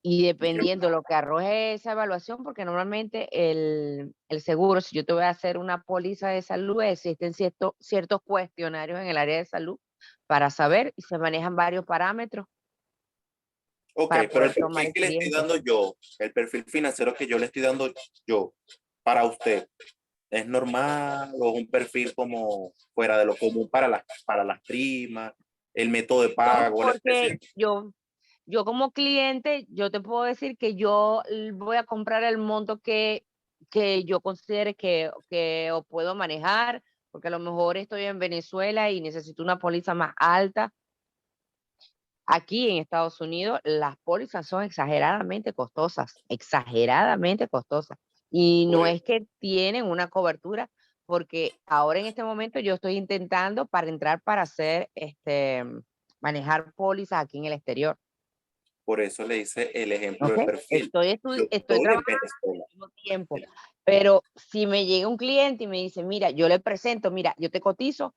y dependiendo de lo que arroje esa evaluación, porque normalmente el seguro, si yo te voy a hacer una póliza de salud, existen ciertos cuestionarios en el área de salud para saber, y se manejan varios parámetros Ok, para pero el poder tomar perfil el que le estoy cliente. dando yo, el perfil financiero que yo le estoy dando yo para usted, ¿es normal o es un perfil como fuera de lo común para las primas, el método de No, pago, la porque especie? yo como cliente, yo te puedo decir que yo voy a comprar el monto que yo considere que o puedo manejar, porque a lo mejor estoy en Venezuela y necesito una póliza más alta. Aquí en Estados Unidos las pólizas son exageradamente costosas, exageradamente costosas. Y Por no eso. es que tienen una cobertura, porque ahora en este momento yo estoy intentando para entrar para hacer, manejar pólizas aquí en el exterior. Por eso le hice el ejemplo ¿Ok? del perfil. Yo Estoy estoy en trabajando Venezuela. al mismo tiempo, pero si me llega un cliente y me dice, mira, yo le presento, mira, yo te cotizo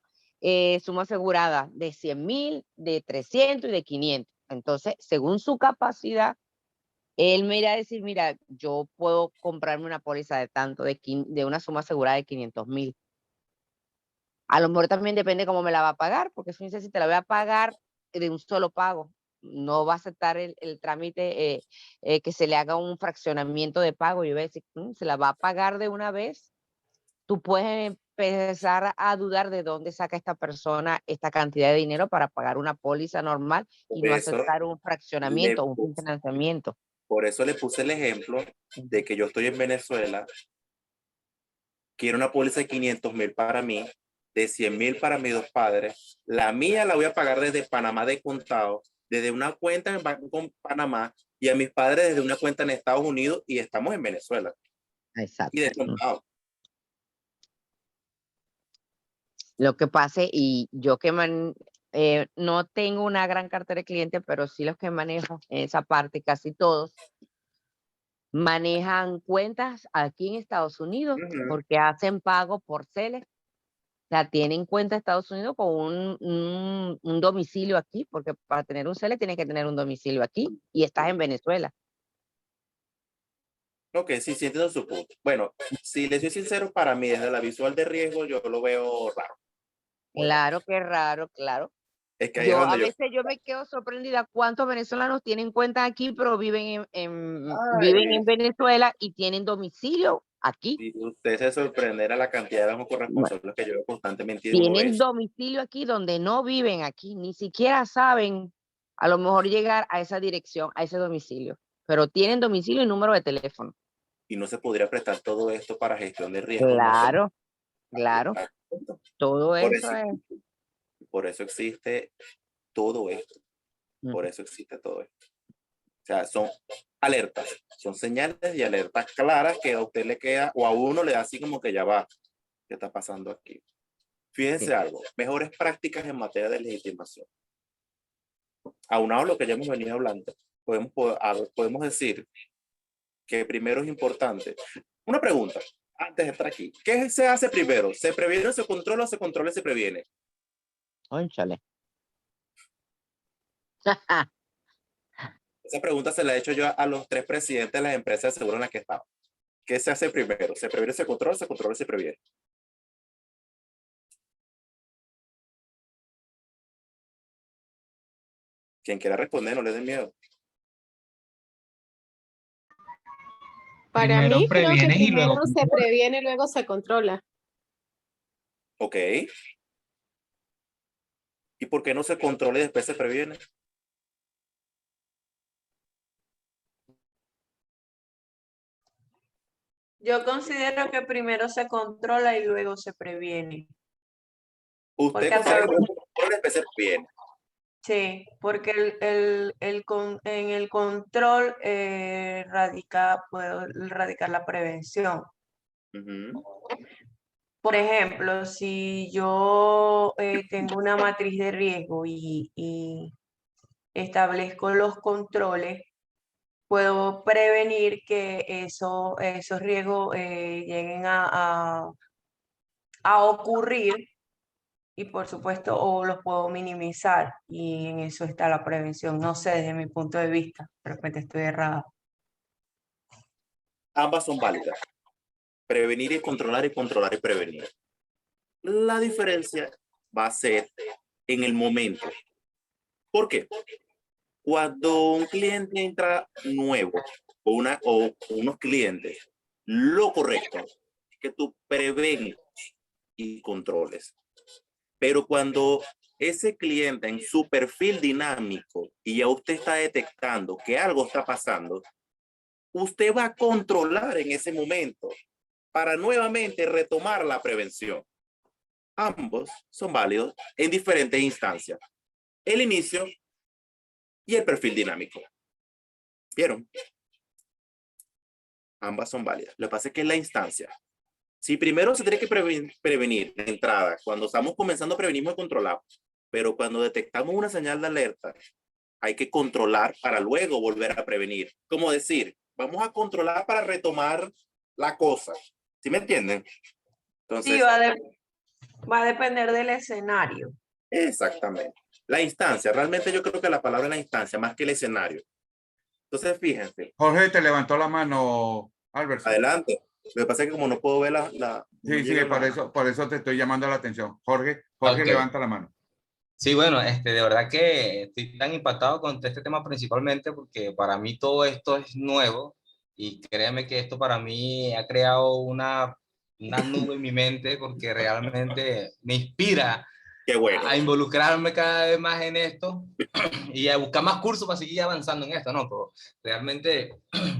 suma asegurada de 100,000, de 300 y de 500. Entonces, según su capacidad, él me irá a decir, mira, yo puedo comprarme una póliza de tanto, de una suma asegurada de 500,000. A lo mejor también depende cómo me la va a pagar, porque eso dice, si te la voy a pagar de un solo pago, no va a aceptar el trámite que se le haga un fraccionamiento de pago. Yo voy a decir, se la va a pagar de una vez. Tú puedes empezar a dudar de dónde saca esta persona esta cantidad de dinero para pagar una póliza normal y Por no eso aceptar un le fraccionamiento, un puse, financiamiento. por eso le puse el ejemplo de que yo estoy en Venezuela, quiero una póliza de 500,000 para mí, de 100,000 para mis dos padres. La mía la voy a pagar desde Panamá de contado, desde una cuenta en Banco en Panamá, y a mis padres desde una cuenta en Estados Unidos, y estamos en Venezuela. Y Exacto. de contado. Lo que pase, y yo que no tengo una gran cartera de clientes, pero sí los que manejo en esa parte, casi todos, manejan cuentas aquí en Estados Unidos porque hacen pago por Celes. O sea, tienen cuenta en Estados Unidos con un domicilio aquí, porque para tener un Celes tienes que tener un domicilio aquí y estás en Venezuela. Ok, sí, sí entiendo su punto. Bueno, si les soy sincero, para mí, desde la visual de riesgo, yo lo veo raro. Muy raro. Claro, qué raro, claro. Es que ahí es A donde yo... veces yo me quedo sorprendida cuántos venezolanos tienen cuenta aquí, pero viven viven Ay, en Venezuela y tienen domicilio aquí. y usted se sorprenderá la cantidad de bancos Bueno, corresponsales que yo veo constantemente y uno ve tienen eso. domicilio aquí donde no viven aquí, ni siquiera saben a lo mejor llegar a esa dirección, a ese domicilio, pero tienen domicilio y número de teléfono. Y no se podría prestar todo esto para gestión de riesgo, no se... Claro, claro, todo Por eso eso, es. por eso existe todo esto. Por Ujú. eso existe todo esto. O sea, son alertas, son señales y alertas claras que a usted le queda o a uno le da así como que ya va, ¿qué está pasando aquí? Fíjense Sí. algo, mejores prácticas en materia de legitimación. Aunado a lo que ya hemos venido hablando, podemos decir que primero es importante. Una pregunta, antes de estar aquí. ¿Qué se hace primero? ¿Se previene o se controla o se controla y se previene? Cónchale. Esa pregunta se la he hecho yo a los 3 presidentes de las empresas de seguro en las que estaba. ¿Qué se hace primero? ¿Se previene, se controla y se previene? Quien quiera responder, no le den miedo. Para Primero mí creo que previenes y primero luego se controlas. previene, luego se controla. Ok. ¿Y por qué no se controla y después se previene? Yo considero que primero se controla y luego se previene. Usted Porque a considera que través, primero se controla y después se previene. sí, porque en el control puede radicar la prevención. Ujú. Por ejemplo, si yo tengo una matriz de riesgo y establezco los controles, puedo prevenir que esos riesgos lleguen a ocurrir y por supuesto o los puedo minimizar y en eso está la prevención. No sé, desde mi punto de vista, de repente estoy errada. Ambas son válidas. Prevenir y controlar y prevenir. La diferencia va a ser en el momento. ¿Por qué? Cuando un cliente entra nuevo o unos clientes, lo correcto es que tú prevengas y controles. Pero cuando ese cliente en su perfil dinámico y ya usted está detectando que algo está pasando, usted va a controlar en ese momento para nuevamente retomar la prevención. Ambos son válidos en diferentes instancias. El inicio y el perfil dinámico. ¿Vieron? Ambas son válidas. Lo que pasa es que es la instancia. Si primero se tiene que prevenir de entrada, cuando estamos comenzando prevenimos y controlamos, pero cuando detectamos una señal de alerta, hay que controlar para luego volver a prevenir. Como decir, vamos a controlar para retomar la cosa. ¿Sí me entienden? Entonces, Sí, va a depender del escenario. exactamente. La instancia, realmente yo creo que la palabra es la instancia, más que el escenario. Entonces, fíjense. Jorge, te levantó la mano, Albert. Adelante. Lo que pasa es que como no puedo ver no Sí, por eso te estoy llamando la atención. Jorge, Ok. levanta la mano. Sí, bueno, de verdad que estoy tan impactado con este tema principalmente porque para mí todo esto es nuevo y créeme que esto para mí ha creado una nube en mi mente porque realmente me inspira Qué bueno. a involucrarme cada vez más en esto y a buscar más cursos para seguir avanzando en esto, ¿no? Pero realmente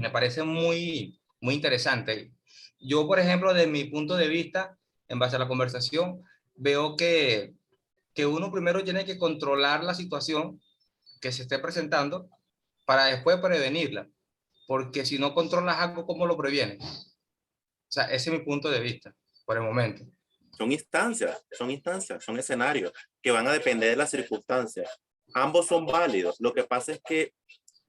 me parece muy, muy interesante. Yo, por ejemplo, de mi punto de vista, en base a la conversación, veo que uno primero tiene que controlar la situación que se esté presentando para después prevenirla, porque si no controlas algo, ¿cómo lo previenes? O sea, ese es mi punto de vista por el momento. Son instancias, son escenarios que van a depender de las circunstancias. Ambos son válidos. Lo que pasa es que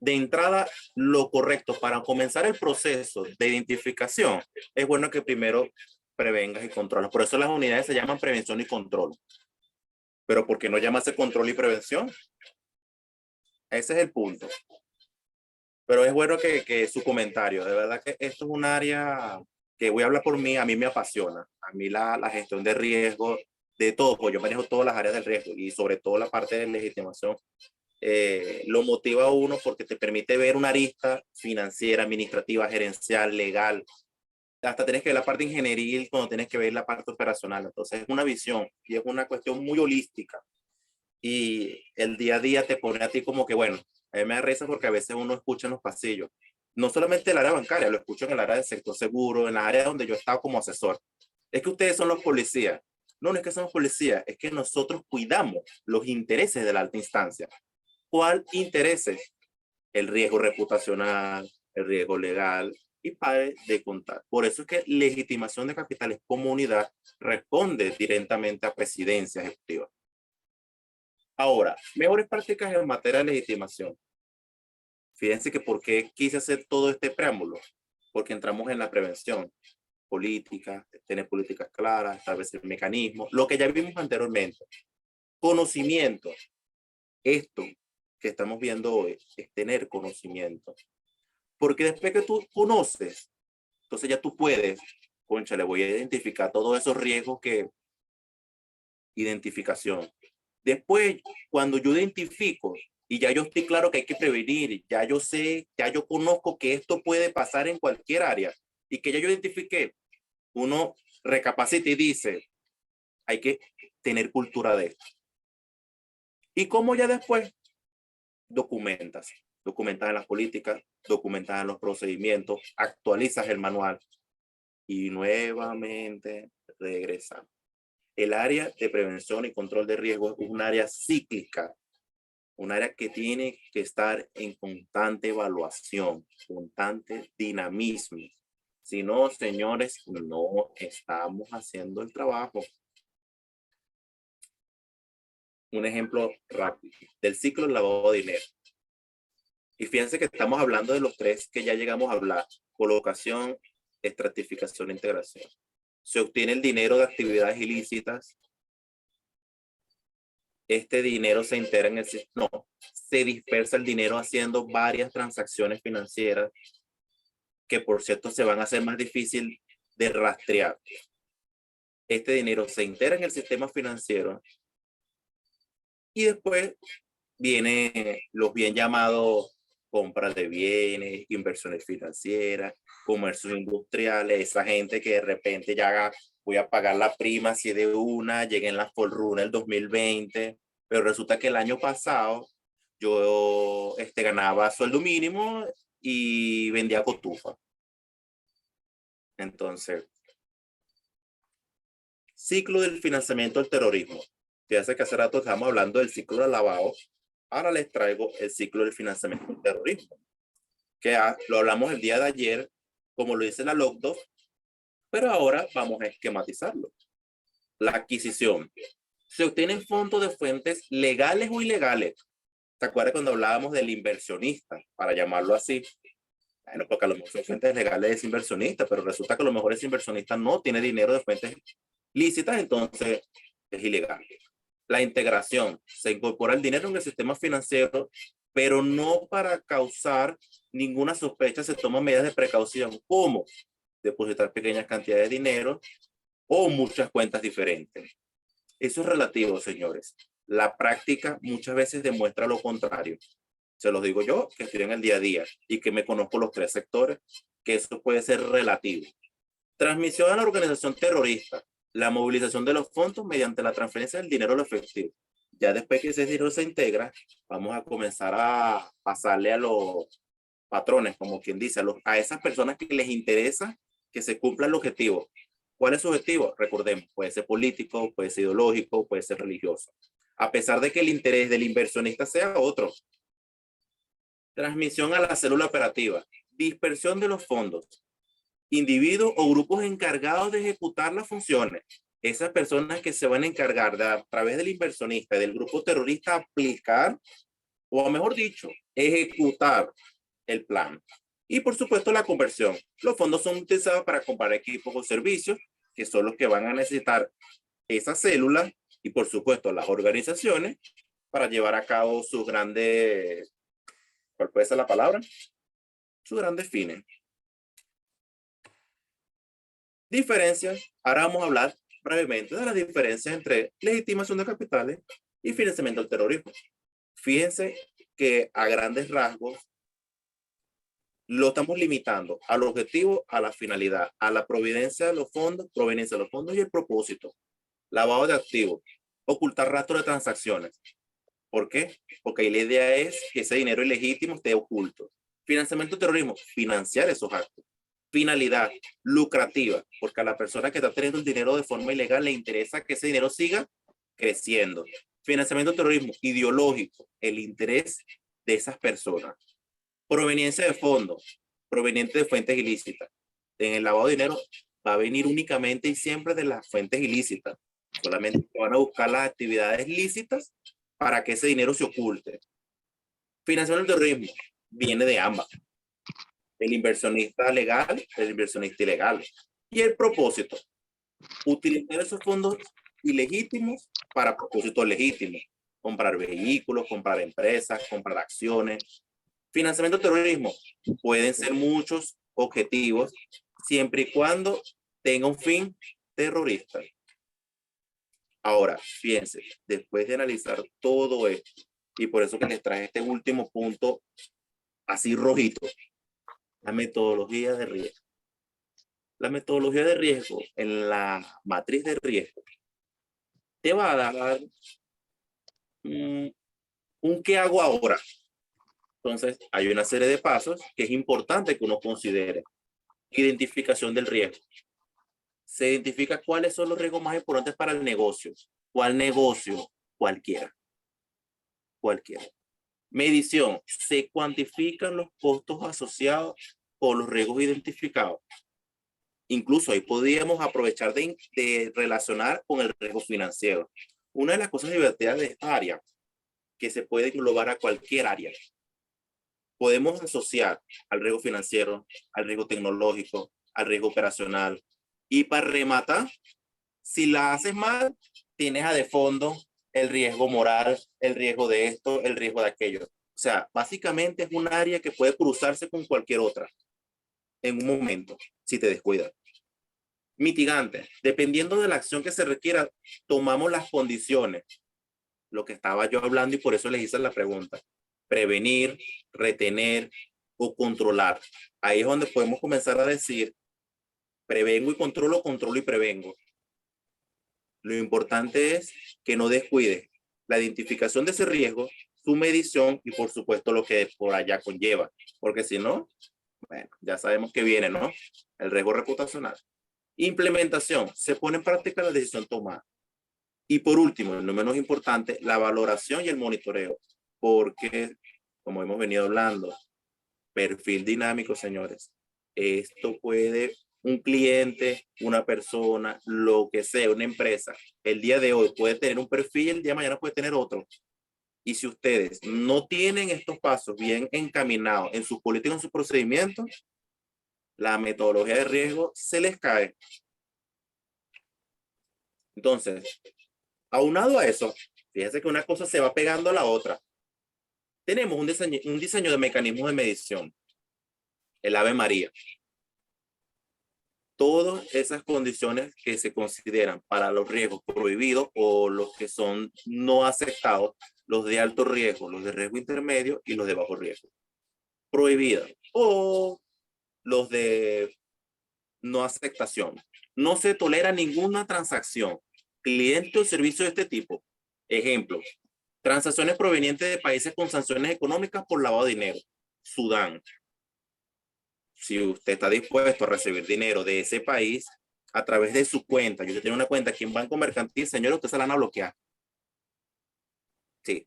de entrada, lo correcto para comenzar el proceso de identificación es bueno que primero prevengas y controlas. Por eso las unidades se llaman prevención y control. Pero ¿por qué no llamarse control y prevención? Ese es el punto. Pero es bueno que su comentario, de verdad que esto es un área que voy a hablar por mí, a mí me apasiona. A mí la gestión de riesgo, de todo, pues yo manejo todas las áreas del riesgo y sobre todo la parte de legitimación, lo motiva a uno porque te permite ver una arista financiera, administrativa, gerencial, legal. Hasta tienes que ver la parte ingenieril cuando tienes que ver la parte operacional. Entonces es una visión y es una cuestión muy holística. Y el día a día te pone a ti como que, bueno, a mí me da risa porque a veces uno escucha en los pasillos, no solamente el área bancaria, lo escucho en el área del sector seguro, en la área donde yo he estado como asesor. Es que ustedes son los policías. No, no es que somos policías, es que nosotros cuidamos los intereses de la alta instancia. ¿Cuál intereses? El riesgo reputacional, el riesgo legal y pare de contar. Por eso es que legitimación de capitales como unidad responde directamente a presidencia ejecutiva. Ahora, mejores prácticas en materia de legitimación. Fíjense que por qué quise hacer todo este preámbulo, porque entramos en la prevención política, tener políticas claras, establecer mecanismos, lo que ya vimos anteriormente. Conocimiento. Esto que estamos viendo hoy es tener conocimiento. Porque después que tú conoces, entonces ya tú puedes, concha, le voy a identificar todos esos riesgos que identificación. Después, cuando yo identifico y ya yo estoy claro que hay que prevenir, ya yo sé, ya yo conozco que esto puede pasar en cualquier área y que ya yo identifiqué, uno recapacita y dice, hay que tener cultura de esto. Y como ya después documentas en las políticas, documentas en los procedimientos, actualizas el manual y nuevamente regresamos. El área de prevención y control de riesgo es un área cíclica, un área que tiene que estar en constante evaluación, constante dinamismo. Si no, señores, no estamos haciendo el trabajo. Un ejemplo rápido del ciclo del lavado de dinero. Y fíjense que estamos hablando de los tres que ya llegamos a hablar: colocación, estratificación e integración. Se obtiene el dinero de actividades ilícitas. Este dinero se integra en el sistema. No, se dispersa el dinero haciendo varias transacciones financieras que, por cierto, se van a hacer más difícil de rastrear. Este dinero se integra en el sistema financiero Y después viene los bien llamados compras de bienes, inversiones financieras, comercios industriales, esa gente que de repente ya voy a pagar la prima si de una, llegué en la Forruna el 2020, pero resulta que el año pasado yo ganaba sueldo mínimo y vendía cotufa. Entonces, ciclo del financiamiento del terrorismo. Fíjense que hace rato estábamos hablando del ciclo del lavado. Ahora les traigo el ciclo del financiamiento del terrorismo, que lo hablamos el día de ayer, como lo dice la LOCDO, pero ahora vamos a esquematizarlo. La adquisición. Se obtienen fondos de fuentes legales o ilegales. ¿Se acuerdan cuando hablábamos del inversionista, para llamarlo así? Bueno, porque a lo mejor son fuentes legales es inversionista, pero resulta que a lo mejor ese inversionista no tiene dinero de fuentes lícitas, entonces es ilegal. La integración. Se incorpora el dinero en el sistema financiero, pero no para causar ninguna sospecha. Se toman medidas de precaución, como depositar pequeñas cantidades de dinero o muchas cuentas diferentes. Eso es relativo, señores. La práctica muchas veces demuestra lo contrario. Se los digo yo, que estoy en el día a día y que me conozco los tres sectores, que eso puede ser relativo. Transmisión a la organización terrorista. La movilización de los fondos mediante la transferencia del dinero al efectivo. Ya después que ese dinero se integra, vamos a comenzar a pasarle a los patrones, como quien dice, a esas personas que les interesa que se cumpla el objetivo. ¿Cuál es su objetivo? Recordemos, puede ser político, puede ser ideológico, puede ser religioso. A pesar de que el interés del inversionista sea otro. Transmisión a la célula operativa. Dispersión de los fondos. Individuos o grupos encargados de ejecutar las funciones. Esas personas que se van a encargar de, a través del inversionista y del grupo terrorista, aplicar, o mejor dicho, ejecutar el plan. Y por supuesto la conversión. Los fondos son utilizados para comprar equipos o servicios, que son los que van a necesitar esas células y por supuesto las organizaciones para llevar a cabo sus grandes, ¿cuál puede ser la palabra? Sus grandes fines. Diferencias. Ahora vamos a hablar brevemente de las diferencias entre legitimación de capitales y financiamiento del terrorismo. Fíjense que a grandes rasgos lo estamos limitando al objetivo, a la finalidad, a la proveniencia de los fondos y el propósito. Lavado de activos, ocultar rastro de transacciones. ¿Por qué? Porque la idea es que ese dinero ilegítimo esté oculto. Financiamiento del terrorismo, financiar esos actos. Finalidad, lucrativa, porque a la persona que está teniendo el dinero de forma ilegal le interesa que ese dinero siga creciendo. Financiamiento del terrorismo, ideológico, el interés de esas personas. Proveniencia de fondos, proveniente de fuentes ilícitas. En el lavado de dinero va a venir únicamente y siempre de las fuentes ilícitas. Solamente van a buscar las actividades lícitas para que ese dinero se oculte. Financiamiento del terrorismo viene de ambas. El inversionista legal, el inversionista ilegal. Y el propósito, utilizar esos fondos ilegítimos para propósitos legítimos. Comprar vehículos, comprar empresas, comprar acciones. Financiamiento del terrorismo, pueden ser muchos objetivos, siempre y cuando tenga un fin terrorista. Ahora, fíjense, después de analizar todo esto, y por eso que les traje este último punto así rojito, la metodología de riesgo. La metodología de riesgo en la matriz de riesgo te va a dar un qué hago ahora. Entonces, hay una serie de pasos que es importante que uno considere. Identificación del riesgo. Se identifica cuáles son los riesgos más importantes para el negocio. ¿Cuál negocio? Cualquiera. Cualquiera. Medición. Se cuantifican los costos asociados con los riesgos identificados. Incluso ahí podríamos aprovechar de relacionar con el riesgo financiero. Una de las cosas divertidas de esta área, que se puede englobar a cualquier área. Podemos asociar al riesgo financiero, al riesgo tecnológico, al riesgo operacional. Y para rematar, si la haces mal, tienes a de fondo el riesgo moral, el riesgo de esto, el riesgo de aquello. O sea, básicamente es un área que puede cruzarse con cualquier otra en un momento, si te descuidas. Mitigante. Dependiendo de la acción que se requiera, tomamos las condiciones lo que estaba yo hablando y por eso les hice la pregunta. Prevenir, retener o controlar. Ahí es donde podemos comenzar a decir, prevengo y controlo, controlo y prevengo. Lo importante es que no descuides la identificación de ese riesgo, su medición y por supuesto lo que por allá conlleva. Porque si no, bueno, ya sabemos que viene, ¿no? El riesgo reputacional. Implementación. Se pone en práctica la decisión tomada. Y por último, no menos importante, la valoración y el monitoreo. Porque, como hemos venido hablando, perfil dinámico, señores. Esto puede un cliente, una persona, lo que sea, una empresa, el día de hoy puede tener un perfil, el día de mañana puede tener otro. Y si ustedes no tienen estos pasos bien encaminados en sus políticas, en sus procedimientos, la metodología de riesgo se les cae. Entonces, aunado a eso, fíjense que una cosa se va pegando a la otra. Tenemos un diseño de mecanismos de medición, el Ave María. Todas esas condiciones que se consideran para los riesgos prohibidos o los que son no aceptados, los de alto riesgo, los de riesgo intermedio y los de bajo riesgo. Prohibida o los de no aceptación. No se tolera ninguna transacción, cliente o servicio de este tipo. Ejemplo, transacciones provenientes de países con sanciones económicas por lavado de dinero. Sudán. Si usted está dispuesto a recibir dinero de ese país a través de su cuenta, y usted tiene una cuenta aquí en Banco Mercantil, señor, usted se la van a bloquear. Sí.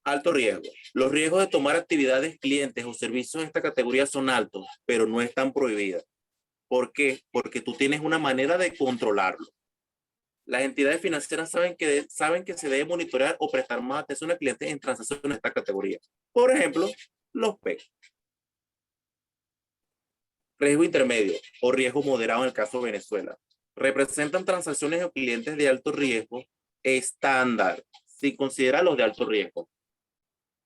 Alto riesgo. Los riesgos de tomar actividades, clientes o servicios de esta categoría son altos, pero no están prohibidas. ¿Por qué? Porque tú tienes una manera de controlarlo. Las entidades financieras saben que se debe monitorear o prestar más atención a clientes en transacciones de esta categoría. Por ejemplo, los PEC. Riesgo intermedio o riesgo moderado en el caso de Venezuela. Representan transacciones o clientes de alto riesgo estándar, si considera los de alto riesgo.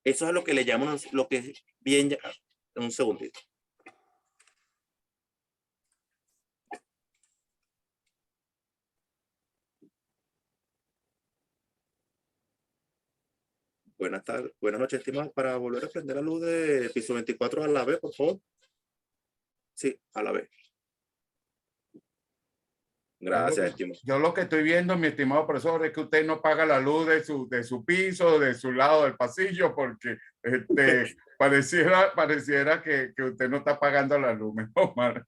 Eso es lo que le llamamos, lo que es bien, un segundito. Buenas tardes, buenas noches, estimados. Para volver a prender la luz de piso 24 a la vez, por favor. Sí, a la vez. Gracias, estimado. Yo lo que estoy viendo, mi estimado profesor, es que usted no paga la luz de su piso, de su lado del pasillo, porque pareciera que usted no está pagando la luz. Mejor mal.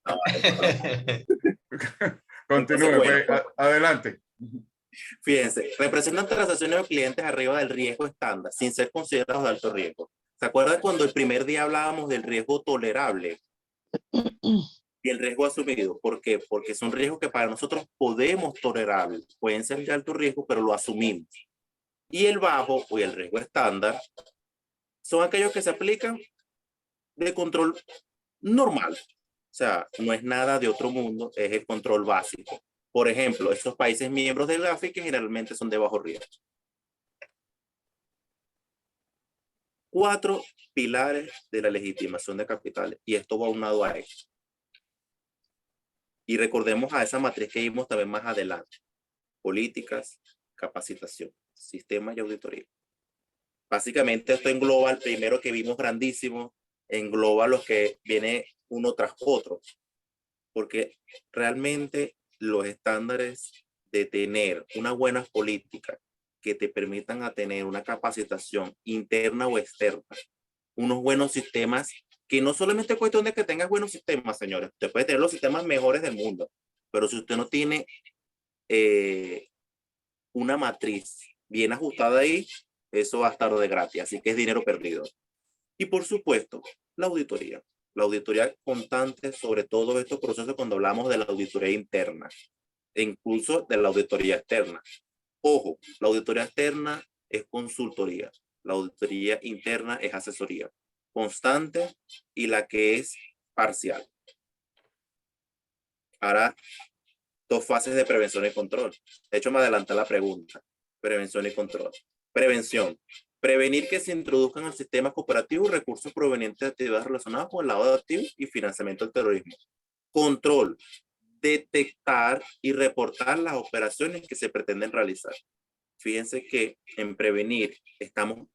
Continúe, pues, adelante. Fíjense, representan transacciones o clientes arriba del riesgo estándar, sin ser considerados de alto riesgo. ¿Se acuerdan cuando el primer día hablábamos del riesgo tolerable y el riesgo asumido? ¿Por qué? Porque son riesgos que para nosotros podemos tolerar. Pueden ser de alto riesgo, pero lo asumimos. Y el bajo o el riesgo estándar son aquellos que se aplican de control normal. O sea, no es nada de otro mundo, es el control básico. Por ejemplo, estos países miembros del GAFI que generalmente son de bajo riesgo. 4 pilares de la legitimación de capitales. Y esto va aunado a esto. Y recordemos a esa matriz que vimos también más adelante. Políticas, capacitación, sistema y auditoría. Básicamente esto engloba el primero que vimos grandísimo, engloba los que viene uno tras otro. Porque realmente los estándares de tener una buena política que te permitan a tener una capacitación interna o externa, unos buenos sistemas, que no solamente es cuestión de que tengas buenos sistemas, señores. Usted puede tener los sistemas mejores del mundo, pero si usted no tiene una matriz bien ajustada ahí, eso va a estar de gratis, así que es dinero perdido. Y por supuesto, la auditoría. La auditoría constante sobre todos estos procesos cuando hablamos de la auditoría interna e incluso de la auditoría externa. Ojo, la auditoría externa es consultoría, la auditoría interna es asesoría constante y la que es parcial. Ahora, 2 fases de prevención y control. De hecho, me adelanté la pregunta. Prevención y control. Prevención. Prevenir que se introduzcan al sistema cooperativo recursos provenientes de actividades relacionadas con el lavado de activos y financiamiento del terrorismo. Control. Detectar y reportar las operaciones que se pretenden realizar. Fíjense que en prevenir estamos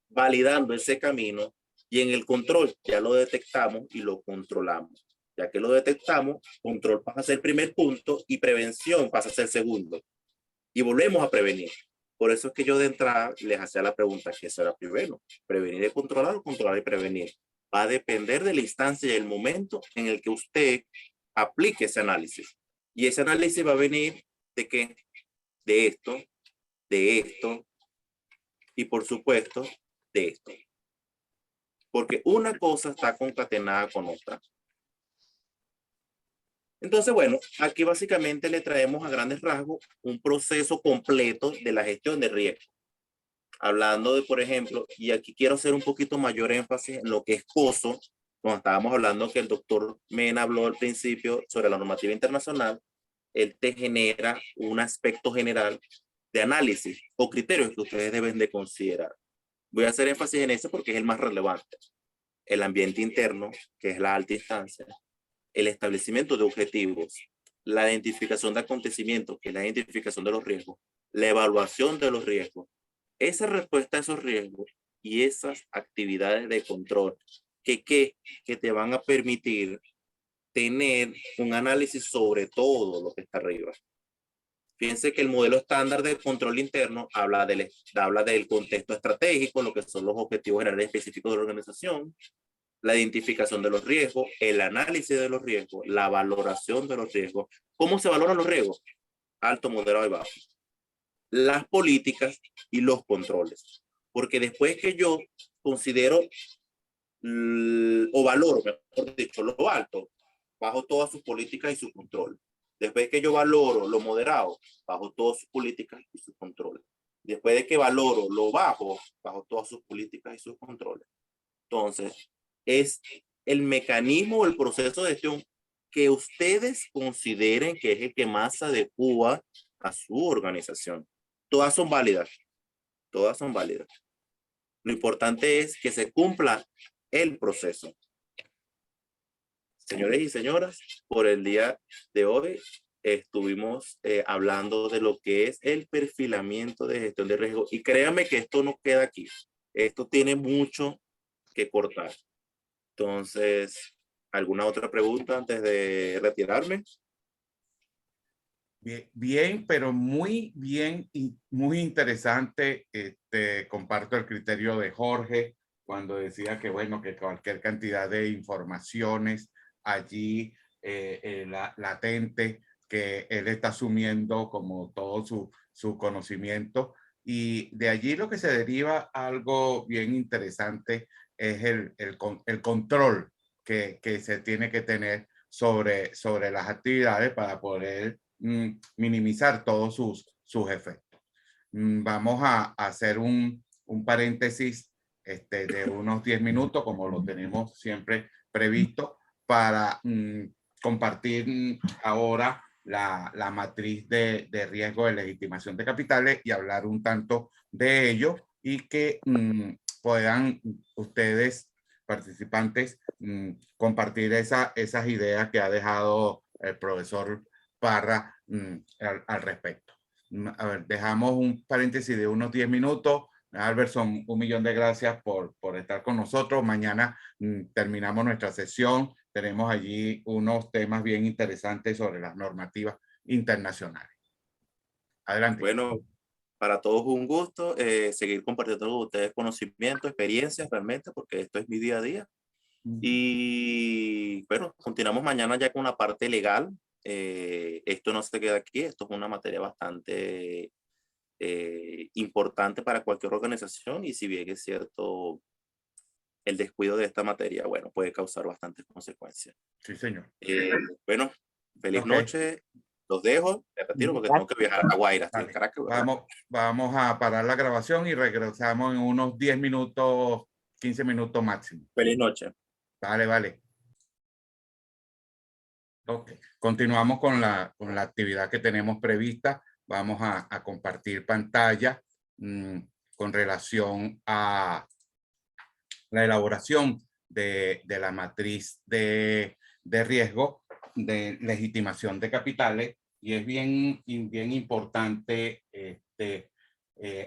validando ese camino y en el control ya lo detectamos y lo controlamos. Ya que lo detectamos, control pasa a ser el primer punto y prevención pasa a ser el segundo. Y volvemos a prevenir. Por eso es que yo de entrada les hacía la pregunta, ¿qué será primero? ¿Prevenir y controlar o controlar y prevenir? Va a depender de la instancia y el momento en el que usted aplique ese análisis. Y ese análisis va a venir de qué? De esto y por supuesto de esto. Porque una cosa está concatenada con otra. Entonces, bueno, aquí básicamente le traemos a grandes rasgos un proceso completo de la gestión de riesgo. Hablando de, por ejemplo, y aquí quiero hacer un poquito mayor énfasis en lo que es COSO, cuando estábamos hablando que el doctor Mena habló al principio sobre la normativa internacional, él te genera un aspecto general de análisis o criterios que ustedes deben de considerar. Voy a hacer énfasis en ese porque es el más relevante. El ambiente interno, que es la alta instancia, el establecimiento de objetivos, la identificación de acontecimientos, que es la identificación de los riesgos, la evaluación de los riesgos, esa respuesta a esos riesgos y esas actividades de control que te van a permitir tener un análisis sobre todo lo que está arriba. Fíjense que el modelo estándar de control interno habla del contexto estratégico, lo que son los objetivos generales específicos de la organización, la identificación de los riesgos, el análisis de los riesgos, la valoración de los riesgos. ¿Cómo se valoran los riesgos? Alto, moderado y bajo. Las políticas y los controles. Porque después que yo considero o valoro, mejor dicho, lo alto, bajo todas sus políticas y su control. Después que yo valoro lo moderado, bajo todas sus políticas y sus controles. Después de que valoro lo bajo, bajo todas sus políticas y sus controles. Entonces, es el mecanismo o el proceso de gestión que ustedes consideren que es el que más se adecua a su organización. Todas son válidas. Todas son válidas. Lo importante es que se cumpla el proceso. Señores y señoras, por el día de hoy estuvimos hablando de lo que es el perfilamiento de gestión de riesgo. Y créanme que esto no queda aquí. Esto tiene mucho que cortar. Entonces, ¿alguna otra pregunta antes de retirarme? Bien, pero muy bien y muy interesante. Comparto el criterio de Jorge cuando decía que, bueno, que cualquier cantidad de informaciones allí latente que él está asumiendo como todo su conocimiento. Y de allí lo que se deriva algo bien interesante es el control que se tiene que tener sobre las actividades para poder minimizar todos sus efectos. Vamos a hacer un paréntesis de unos 10 minutos, como lo tenemos siempre previsto, para compartir ahora la matriz de riesgo de legitimación de capitales y hablar un tanto de ello y que puedan ustedes, participantes, compartir esas ideas que ha dejado el profesor Parra al respecto. A ver, dejamos un paréntesis de unos 10 minutos. Albertson, 1.000.000 de gracias por estar con nosotros. Mañana terminamos nuestra sesión. Tenemos allí unos temas bien interesantes sobre las normativas internacionales. Adelante. Bueno, para todos un gusto seguir compartiendo con ustedes conocimientos, experiencias realmente, porque esto es mi día a día. Y bueno, continuamos mañana ya con la parte legal. Esto no se queda aquí, esto es una materia bastante importante para cualquier organización y si bien es cierto, el descuido de esta materia, bueno, puede causar bastantes consecuencias. Sí, señor. Bueno, feliz noche. Los dejo, me retiro porque tengo que viajar a Guaira. Vale. Caracas, vamos a parar la grabación y regresamos en unos 10 minutos, 15 minutos máximo. Feliz noche. Vale. Ok, continuamos con la actividad que tenemos prevista. Vamos a compartir pantalla con relación a la elaboración de la matriz de riesgo de legitimación de capitales y es bien importante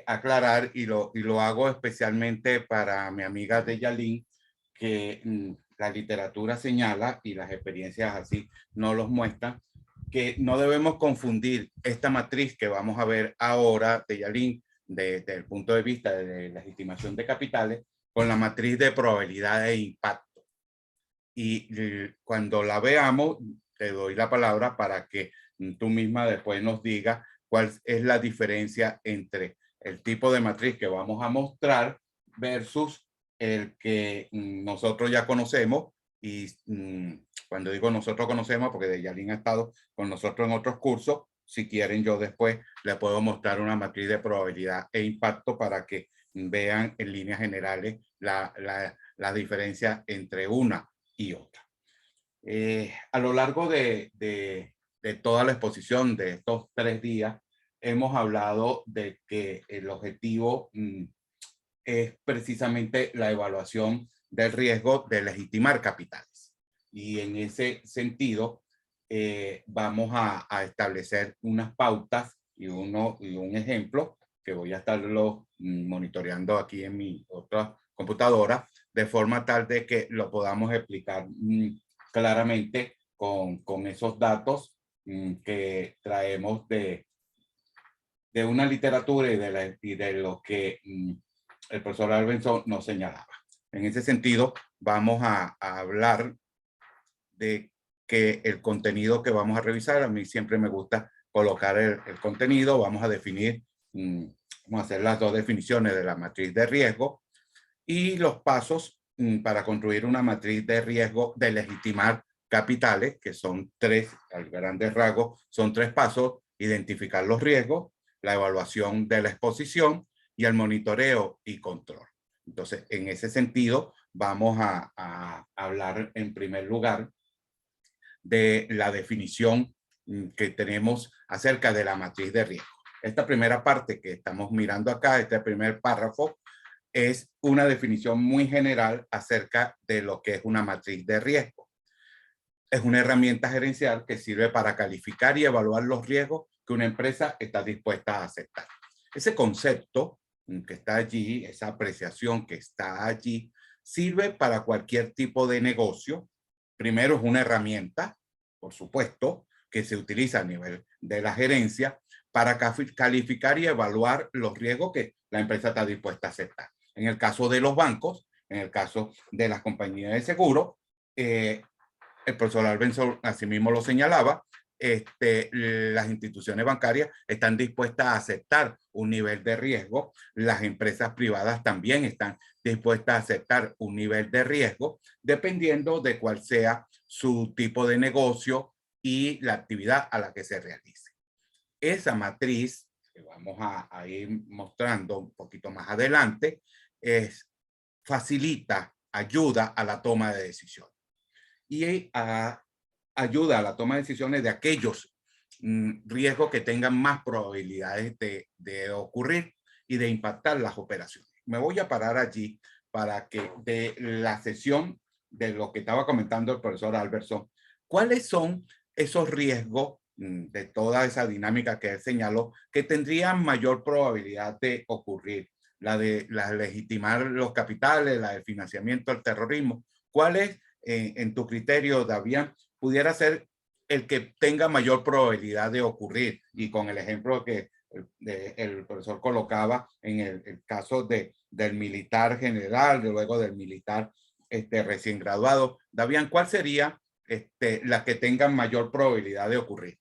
aclarar, y lo hago especialmente para mi amiga Deyalín, que la literatura señala, y las experiencias así nos los muestran, que no debemos confundir esta matriz que vamos a ver ahora, Deyalín, desde el punto de vista de la estimación de capitales, con la matriz de probabilidad de impacto. Y cuando la veamos, te doy la palabra para que tú misma después nos digas cuál es la diferencia entre el tipo de matriz que vamos a mostrar versus el que nosotros ya conocemos. Y cuando digo nosotros conocemos, porque Deyalín ha estado con nosotros en otros cursos, si quieren yo después le puedo mostrar una matriz de probabilidad e impacto para que vean en líneas generales la diferencia entre una y otra. A lo largo de toda la exposición de estos 3 días, hemos hablado de que el objetivo es precisamente la evaluación del riesgo de legitimar capitales. Y en ese sentido, vamos a establecer unas pautas y un ejemplo que voy a estarlo monitoreando aquí en mi otra computadora, de forma tal de que lo podamos explicar claramente con esos datos que traemos de una literatura y de lo que el profesor Albenson nos señalaba. En ese sentido, vamos a hablar de que el contenido que vamos a revisar, a mí siempre me gusta colocar el contenido, vamos a definir, vamos a hacer las 2 definiciones de la matriz de riesgo y los pasos para construir una matriz de riesgo de legitimar capitales, que son 3, a grandes rasgos, son 3 pasos: identificar los riesgos, la evaluación de la exposición y el monitoreo y control. Entonces, en ese sentido, vamos a hablar en primer lugar de la definición que tenemos acerca de la matriz de riesgo. Esta primera parte que estamos mirando acá, este primer párrafo, es una definición muy general acerca de lo que es una matriz de riesgo. Es una herramienta gerencial que sirve para calificar y evaluar los riesgos que una empresa está dispuesta a aceptar. Ese concepto que está allí, esa apreciación que está allí, sirve para cualquier tipo de negocio. Primero, es una herramienta, por supuesto, que se utiliza a nivel de la gerencia para calificar y evaluar los riesgos que la empresa está dispuesta a aceptar. En el caso de los bancos, en el caso de las compañías de seguro, el profesor Albenson asimismo lo señalaba, las instituciones bancarias están dispuestas a aceptar un nivel de riesgo, las empresas privadas también están dispuestas a aceptar un nivel de riesgo, dependiendo de cuál sea su tipo de negocio y la actividad a la que se realice. Esa matriz, que vamos a ir mostrando un poquito más adelante, facilita, ayuda a la toma de decisiones. Y ayuda a la toma de decisiones de aquellos riesgos que tengan más probabilidades de ocurrir y de impactar las operaciones. Me voy a parar allí para que de la sesión de lo que estaba comentando el profesor Albertson, ¿cuáles son esos riesgos de toda esa dinámica que él señaló que tendrían mayor probabilidad de ocurrir? La de legitimar los capitales, la de financiamiento del terrorismo. ¿Cuál es, en tu criterio, Davián, pudiera ser el que tenga mayor probabilidad de ocurrir? Y con el ejemplo que el profesor colocaba en el caso del militar general, luego del militar recién graduado. Davián, ¿cuál sería la que tenga mayor probabilidad de ocurrir?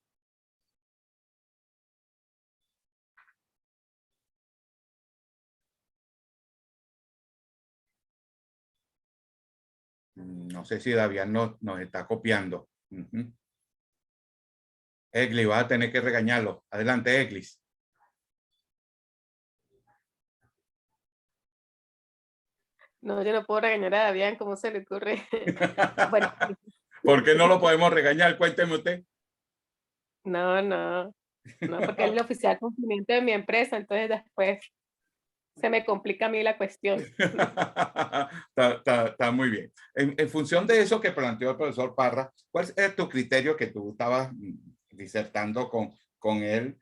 No sé si Davián nos está copiando. Eglis, vas a tener que regañarlo. Adelante, Eglis. No, yo no puedo regañar a Davián, ¿cómo se le ocurre? Bueno. ¿Por qué no lo podemos regañar? Cuénteme usted. No, porque es el oficial cumplimiento de mi empresa, entonces después se me complica a mí la cuestión. Está muy bien. En función de eso que planteó el profesor Parra, ¿cuál es tu criterio que tú estabas disertando con él?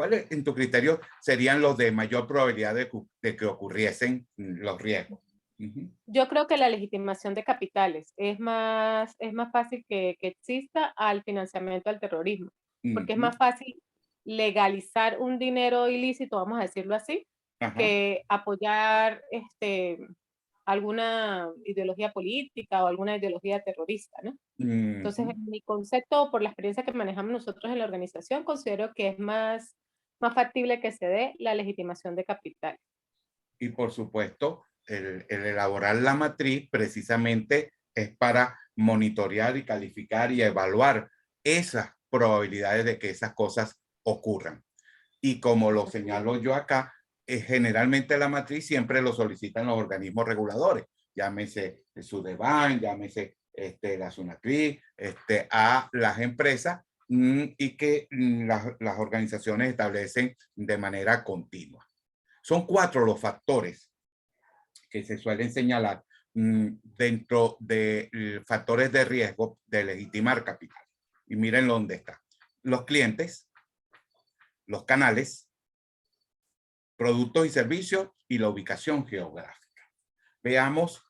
¿Cuáles, en tu criterio, serían los de mayor probabilidad de que ocurriesen los riesgos? Yo creo que la legitimación de capitales es más fácil que exista al financiamiento al terrorismo, porque es más fácil legalizar un dinero ilícito, vamos a decirlo así, que apoyar alguna ideología política o alguna ideología terrorista, ¿no? Entonces, en mi concepto, por la experiencia que manejamos nosotros en la organización, considero que es más factible que se dé la legitimación de capital. Y por supuesto, el elaborar la matriz precisamente es para monitorear y calificar y evaluar esas probabilidades de que esas cosas ocurran. Y como lo señalo yo acá, generalmente la matriz siempre lo solicitan los organismos reguladores, llámese Sudeban, llámese la SUNACRI, a las empresas y que las organizaciones establecen de manera continua. Son 4 los factores que se suelen señalar dentro de factores de riesgo de legitimar capital. Y miren dónde está. Los clientes, los canales, productos y servicios y la ubicación geográfica. Veamos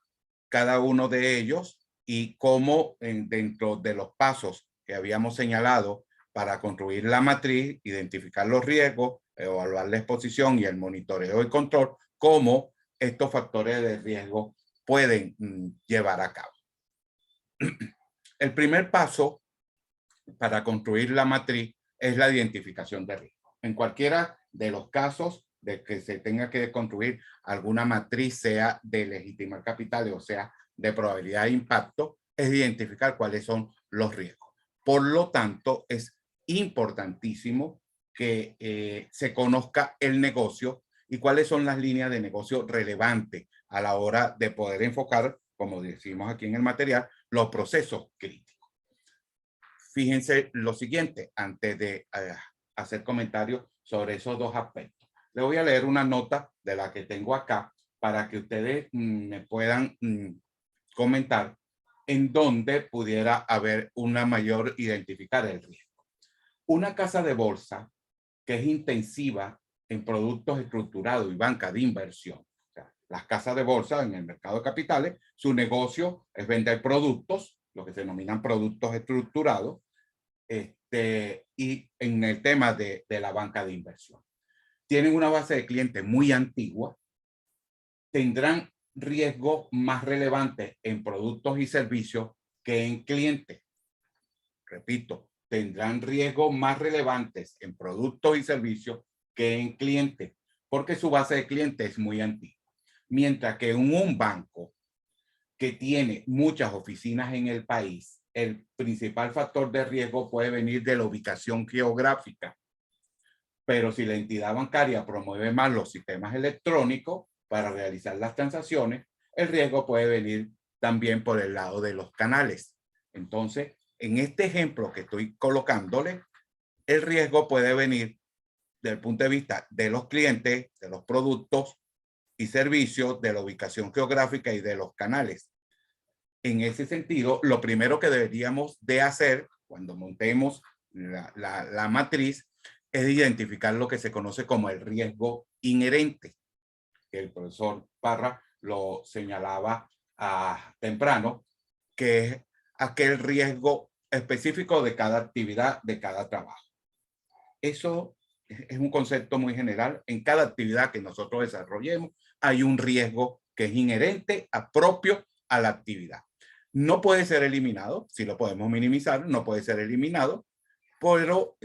cada uno de ellos y cómo dentro de los pasos que habíamos señalado para construir la matriz, identificar los riesgos, evaluar la exposición y el monitoreo y control, cómo estos factores de riesgo pueden llevar a cabo. El primer paso para construir la matriz es la identificación de riesgo. En cualquiera de los casos de que se tenga que construir alguna matriz, sea de legitimar capitales o sea de probabilidad de impacto, es identificar cuáles son los riesgos. Por lo tanto, es importantísimo que se conozca el negocio y cuáles son las líneas de negocio relevantes a la hora de poder enfocar, como decimos aquí en el material, los procesos críticos. Fíjense lo siguiente, antes de hacer comentarios sobre esos 2 aspectos. Le voy a leer una nota de la que tengo acá para que ustedes me puedan comentar en dónde pudiera haber una mayor identificar el riesgo. Una casa de bolsa que es intensiva en productos estructurados y banca de inversión. O sea, las casas de bolsa en el mercado de capitales, su negocio es vender productos, lo que se denominan productos estructurados, y en el tema de la banca de inversión. Tienen una base de clientes muy antigua, tendrán riesgos más relevantes en productos y servicios que en clientes. Repito, tendrán riesgos más relevantes en productos y servicios que en clientes, porque su base de clientes es muy antigua. Mientras que en un banco que tiene muchas oficinas en el país, el principal factor de riesgo puede venir de la ubicación geográfica. Pero si la entidad bancaria promueve más los sistemas electrónicos para realizar las transacciones, el riesgo puede venir también por el lado de los canales. Entonces, en este ejemplo que estoy colocándole, el riesgo puede venir desde el punto de vista de los clientes, de los productos y servicios, de la ubicación geográfica y de los canales. En ese sentido, lo primero que deberíamos de hacer cuando montemos la matriz es identificar lo que se conoce como el riesgo inherente, que el profesor Parra lo señalaba temprano, que es aquel riesgo específico de cada actividad, de cada trabajo. Eso es un concepto muy general. En cada actividad que nosotros desarrollemos hay un riesgo que es inherente, propio a la actividad. No puede ser eliminado, si lo podemos minimizar, no puede ser eliminado, pero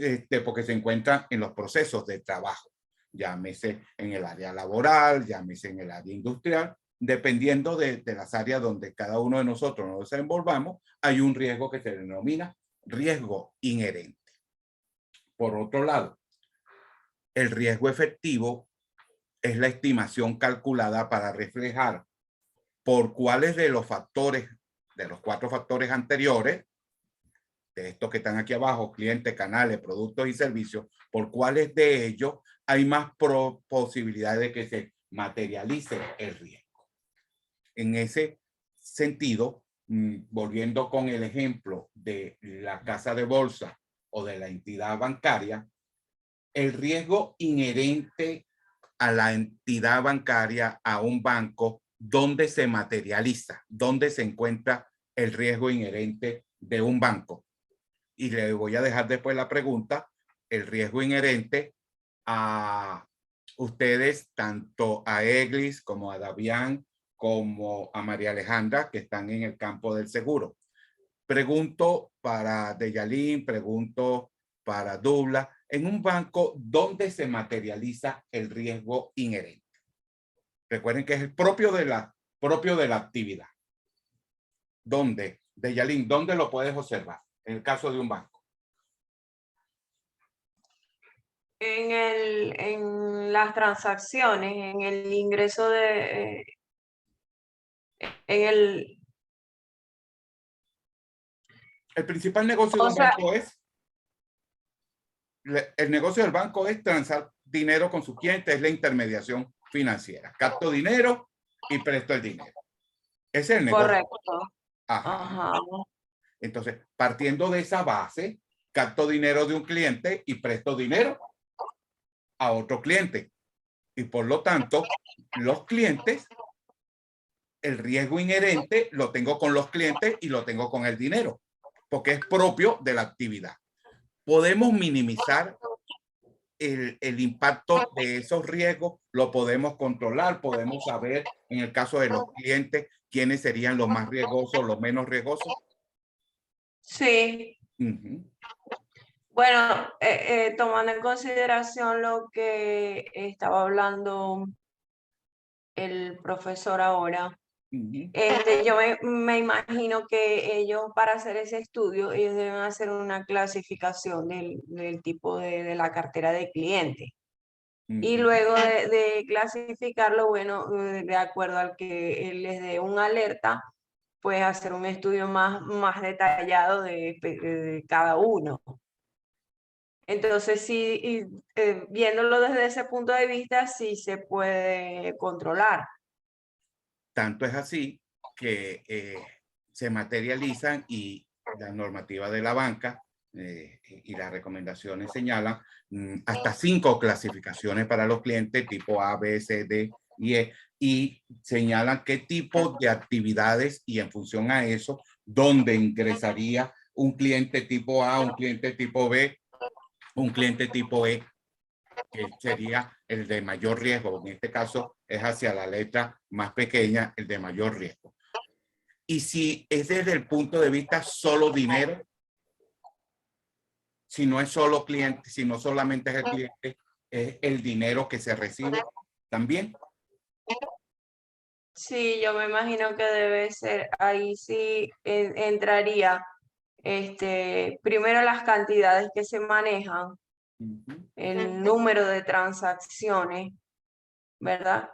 porque se encuentra en los procesos de trabajo, llámese en el área laboral, llámese en el área industrial, dependiendo de las áreas donde cada uno de nosotros nos desenvolvamos, hay un riesgo que se denomina riesgo inherente. Por otro lado, el riesgo efectivo es la estimación calculada para reflejar por cuáles de los factores, de los 4 factores anteriores, de estos que están aquí abajo, clientes, canales, productos y servicios, por cuáles de ellos hay más posibilidad de que se materialice el riesgo. En ese sentido, volviendo con el ejemplo de la casa de bolsa o de la entidad bancaria, el riesgo inherente a la entidad bancaria, a un banco, ¿dónde se materializa? ¿Dónde se encuentra el riesgo inherente de un banco? Y le voy a dejar después la pregunta, el riesgo inherente a ustedes, tanto a Eglis como a Davián, como a María Alejandra, que están en el campo del seguro. Pregunto para Deyalín, pregunto para Dubla, en un banco, ¿dónde se materializa el riesgo inherente? Recuerden que es el propio de la actividad. ¿Dónde? Deyalín, ¿dónde lo puedes observar en el caso de un banco? En las transacciones, en el ingreso de, en el, El principal negocio de un banco es, el negocio del banco es transar dinero con sus clientes, es la intermediación financiera. Capto dinero y presto el dinero. Ese es el negocio. correcto. Ajá. Ajá. Entonces, partiendo de esa base, capto dinero de un cliente y presto dinero a otro cliente. Y por lo tanto, los clientes, el riesgo inherente lo tengo con los clientes y lo tengo con el dinero, porque es propio de la actividad. Podemos minimizar el impacto de esos riesgos, lo podemos controlar, podemos saber en el caso de los clientes quiénes serían los más riesgosos, los menos riesgosos. Sí. Bueno, tomando en consideración lo que estaba hablando el profesor ahora, yo me imagino que ellos para hacer ese estudio, ellos deben hacer una clasificación del tipo de la cartera de cliente. Y luego de clasificarlo, bueno, de acuerdo al que les dé una alerta, pues hacer un estudio más detallado de cada uno. Entonces, sí, viéndolo desde ese punto de vista, sí se puede controlar. Tanto es así que se materializan y la normativa de la banca y las recomendaciones señalan hasta 5 clasificaciones para los clientes tipo A, B, C, D y E, y señalan qué tipo de actividades y en función a eso, dónde ingresaría un cliente tipo A, un cliente tipo B, un cliente tipo E, que sería el de mayor riesgo. En este caso es hacia la letra más pequeña, el de mayor riesgo. Y si es desde el punto de vista solo dinero, si no es solo cliente, si no solamente es el cliente, es el dinero que se recibe también. Sí, yo me imagino que debe ser, ahí sí entraría primero las cantidades que se manejan, el número de transacciones, ¿verdad?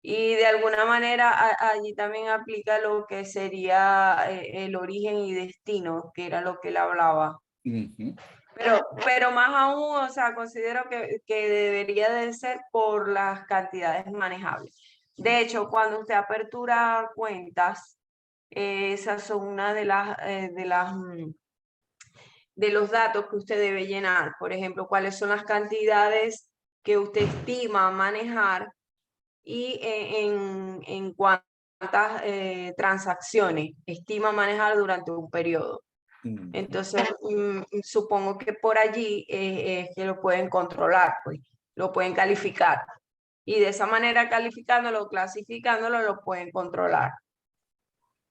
Y de alguna manera allí también aplica lo que sería el origen y destino, que era lo que él hablaba. Pero más aún, o sea, considero que debería de ser por las cantidades manejables. De hecho, cuando usted apertura cuentas, esas son una de los datos que usted debe llenar. Por ejemplo, cuáles son las cantidades que usted estima manejar y en cuántas transacciones estima manejar durante un periodo. Entonces, supongo que por allí es que lo pueden controlar, pues, lo pueden calificar. Y de esa manera, calificándolo, clasificándolo, lo pueden controlar.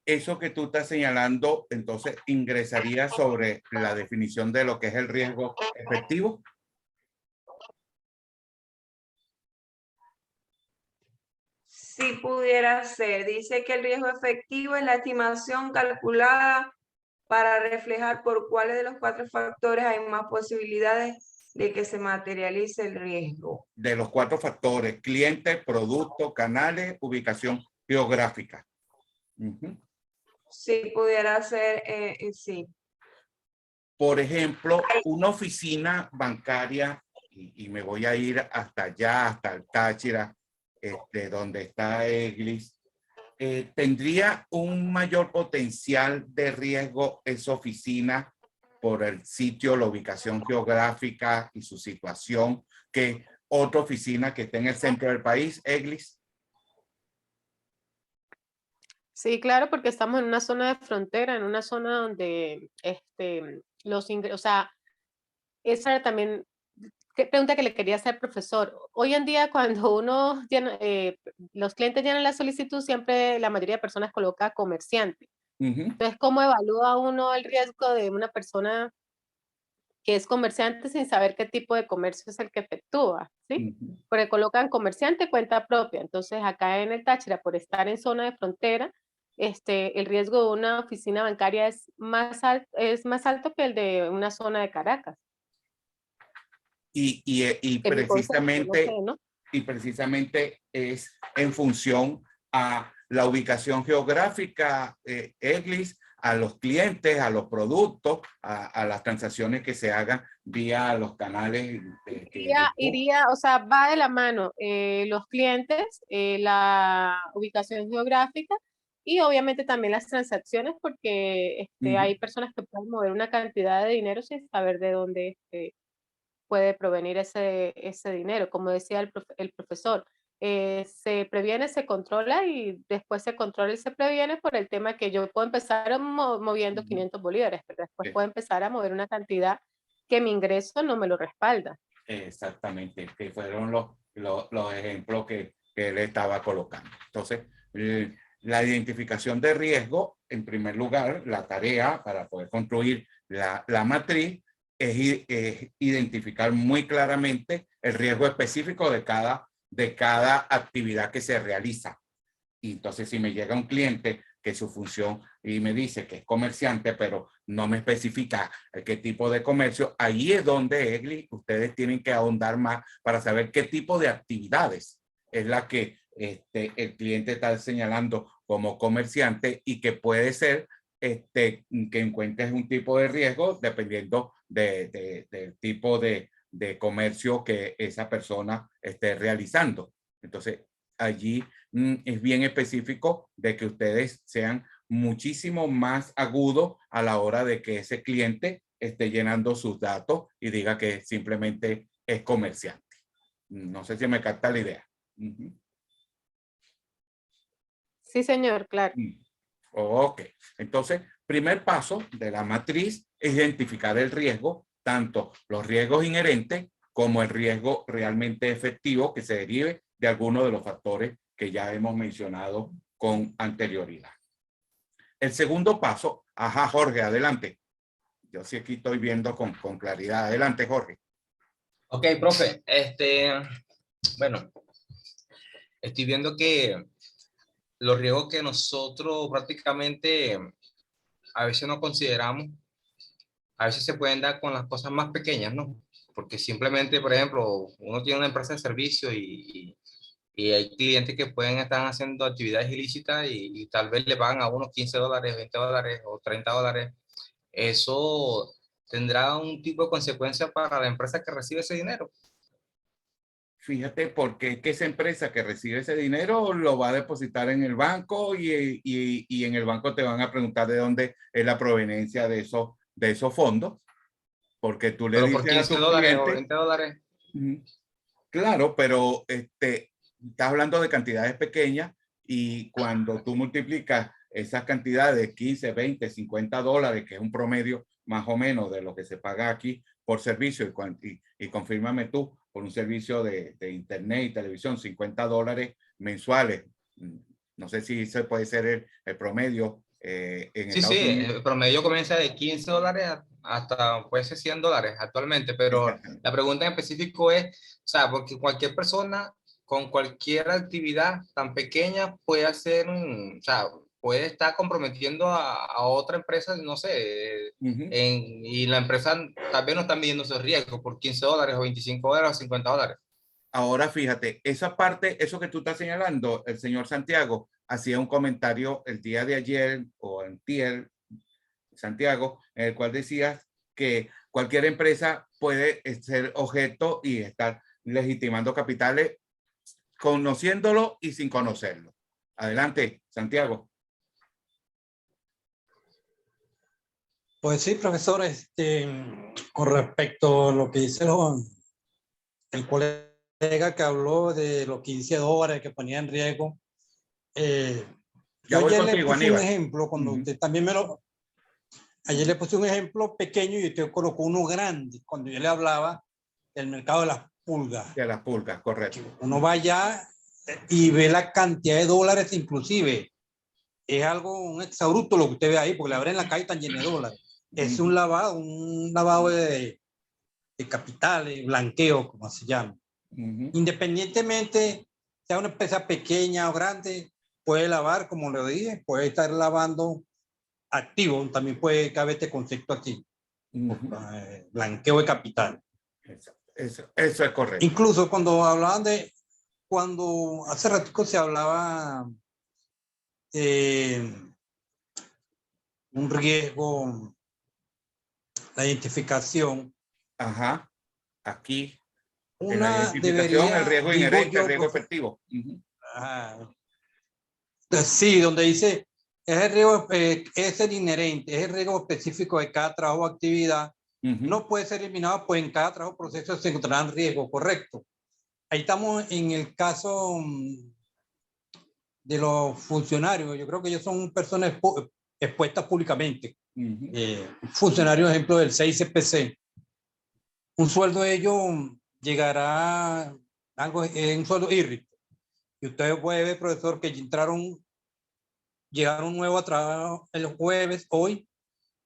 Eso que tú estás señalando, entonces, ingresaría sobre la definición de lo que es el riesgo efectivo. Si pudiera ser, dice que el riesgo efectivo es la estimación calculada para reflejar por cuáles de los 4 factores hay más posibilidades de que se materialice el riesgo. De los 4 factores: cliente, producto, canales, ubicación geográfica. Si pudiera ser, sí. Por ejemplo, una oficina bancaria, y me voy a ir hasta allá, hasta el Táchira, donde está Eglis, ¿tendría un mayor potencial de riesgo esa oficina por el sitio, la ubicación geográfica y su situación que otra oficina que esté en el centro del país, Eglis. Sí, claro, porque estamos en una zona de frontera, en una zona donde o sea, esa era también qué pregunta que le quería hacer, profesor. Hoy en día, cuando uno llena, los clientes llenan la solicitud, siempre la mayoría de personas coloca comerciante. Entonces, ¿cómo evalúa uno el riesgo de una persona que es comerciante sin saber qué tipo de comercio es el que efectúa? ¿Sí? Porque colocan comerciante, cuenta propia. Entonces, acá en el Táchira, por estar en zona de frontera, el riesgo de una oficina bancaria es más alto que el de una zona de Caracas. Y En mi concepto, no sé, precisamente, ¿no? y precisamente es en función a la ubicación geográfica, Eglis, a los clientes, a los productos, a las transacciones que se hagan vía los canales. Iría, o sea, va de la mano los clientes, la ubicación geográfica y obviamente también las transacciones, porque hay personas que pueden mover una cantidad de dinero sin saber de dónde puede provenir ese dinero. Como decía el profesor, se previene, se controla y después se controla y se previene por el tema que yo puedo empezar moviendo 500 bolívares, pero después puedo empezar a mover una cantidad que mi ingreso no me lo respalda. Exactamente, que fueron los ejemplos que él estaba colocando. Entonces, la identificación de riesgo, en primer lugar, la tarea para poder construir la matriz es identificar muy claramente el riesgo específico de cada actividad que se realiza. Y entonces, si me llega un cliente que su función y me dice que es comerciante, pero no me especifica qué tipo de comercio, ahí es donde, Egli, ustedes tienen que ahondar más para saber qué tipo de actividades es la que el cliente está señalando como comerciante y que puede ser que encuentres un tipo de riesgo dependiendo del tipo de comercio que esa persona esté realizando. Entonces, allí es bien específico de que ustedes sean muchísimo más agudos a la hora de que ese cliente esté llenando sus datos y diga que simplemente es comerciante. No sé si me capta la idea. Sí, señor, claro. Ok, entonces, primer paso de la matriz es identificar el riesgo, tanto los riesgos inherentes como el riesgo realmente efectivo que se derive de alguno de los factores que ya hemos mencionado con anterioridad. El segundo paso, ajá, Jorge, adelante. Yo sí aquí estoy viendo con claridad. Adelante, Jorge. Ok, profe, bueno, estoy viendo que los riesgos que nosotros prácticamente a veces no consideramos, a veces se pueden dar con las cosas más pequeñas, ¿no? Porque simplemente, por ejemplo, uno tiene una empresa de servicio y hay clientes que pueden estar haciendo actividades ilícitas y tal vez le pagan a unos $15, $20 o $30. Eso tendrá un tipo de consecuencia para la empresa que recibe ese dinero. Fíjate, porque es que esa empresa que recibe ese dinero lo va a depositar en el banco y en el banco te van a preguntar de dónde es la proveniencia de esos fondos, porque tú le Pero por dices a tu $15 o cliente, $20. claro, pero estás hablando de cantidades pequeñas y cuando tú multiplicas esas cantidades de 15, 20, $50, que es un promedio más o menos de lo que se paga aquí por servicio, y confírmame tú, por un servicio de internet y televisión, $50 mensuales. No sé si ese puede ser el promedio en Sí, Estados sí, Unidos. el promedio comienza de $15 hasta puede ser $100 actualmente, pero la pregunta en específico es, o sea, porque cualquier persona con cualquier actividad tan pequeña puede hacer, o sea, puede estar comprometiendo a otra empresa, no sé, y la empresa tal vez no está midiendo ese riesgo por $15 o $25 o $50. Ahora fíjate, esa parte, eso que tú estás señalando, el señor Santiago hacía un comentario el día de ayer o antier, Santiago, en el cual decías que cualquier empresa puede ser objeto y estar legitimando capitales conociéndolo y sin conocerlo. Adelante, Santiago. Pues sí, profesor, con respecto a lo que dice el colega que habló de los 15 dólares que ponía en riesgo, Ya yo voy ayer le contigo, puse un Aníbal. ejemplo, cuando usted también me lo... Ayer le puse un ejemplo pequeño y usted colocó uno grande, cuando yo le hablaba del mercado de las pulgas. De las pulgas, correcto. Uno va allá y ve la cantidad de dólares inclusive. Es algo, un exabrupto lo que usted ve ahí, porque la verdad en la calle están llenos de dólares. Es un lavado de capitales, blanqueo, como se llama. Independientemente, sea una empresa pequeña o grande, puede lavar, como le dije, puede estar lavando activo, también puede caber este concepto aquí. Blanqueo de capital. Eso es correcto. Incluso cuando hablaban cuando hace ratico se hablaba un riesgo, la identificación. Ajá, aquí. En la Una identificación, el riesgo digo inherente, el yo, riesgo efectivo. Sí, donde dice, es el riesgo, es el inherente, es el riesgo específico de cada trabajo o actividad. No puede ser eliminado, pues en cada trabajo o proceso se encontrarán riesgos, correcto. Ahí estamos en el caso de los funcionarios. Yo creo que ellos son personas expuestas públicamente. Funcionarios, ejemplo, del 6CPC. Un sueldo de ellos llegará algo en un sueldo írrico. Y usted puede ver, profesor, que llegaron nuevo a trabajo el jueves, hoy,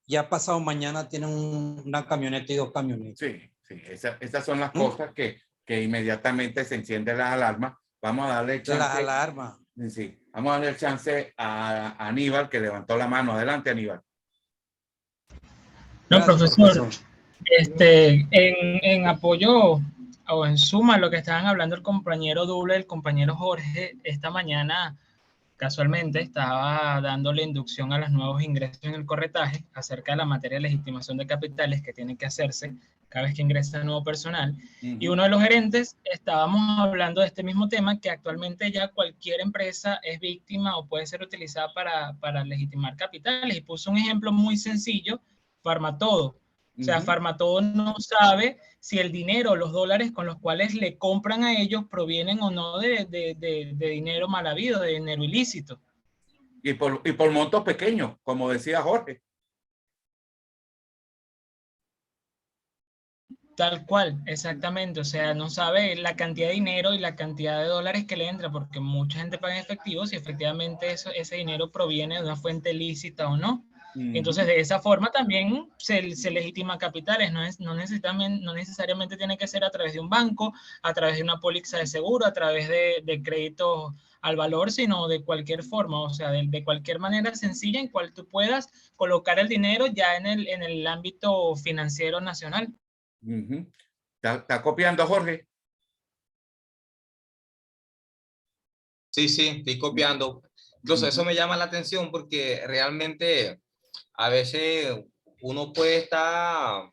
ya pasado mañana tienen una camioneta y 2 camionetas. Sí, sí, esas son las cosas que inmediatamente se encienden las alarmas. Vamos a darle chance. Las alarmas. Sí, vamos a darle el chance a Aníbal, que levantó la mano. Adelante, Aníbal. No, profesor. En apoyo o en suma a lo que estaban hablando el compañero Doble, el compañero Jorge, esta mañana casualmente estaba dándole inducción a los nuevos ingresos en el corretaje acerca de la materia de legitimación de capitales que tiene que hacerse cada vez que ingresa nuevo personal. Y uno de los gerentes estábamos hablando de este mismo tema, que actualmente ya cualquier empresa es víctima o puede ser utilizada para legitimar capitales. Y puso un ejemplo muy sencillo, Farmatodo. O sea, Farmatodo no sabe si el dinero, los dólares con los cuales le compran a ellos provienen o no de dinero mal habido, de dinero ilícito. Y por montos pequeños, como decía Jorge. Tal cual, exactamente. O sea, no sabe la cantidad de dinero y la cantidad de dólares que le entra, porque mucha gente paga en efectivo si efectivamente ese dinero proviene de una fuente lícita o no. Entonces, de esa forma también se legitima capitales. No necesariamente tiene que ser a través de un banco, a través de una póliza de seguro, a través de créditos al valor, sino de cualquier forma, o sea, de cualquier manera sencilla en cual tú puedas colocar el dinero ya en el ámbito financiero nacional. ¿Está copiando, Jorge? Sí, estoy copiando. Entonces, eso me llama la atención porque realmente a veces uno puede estar,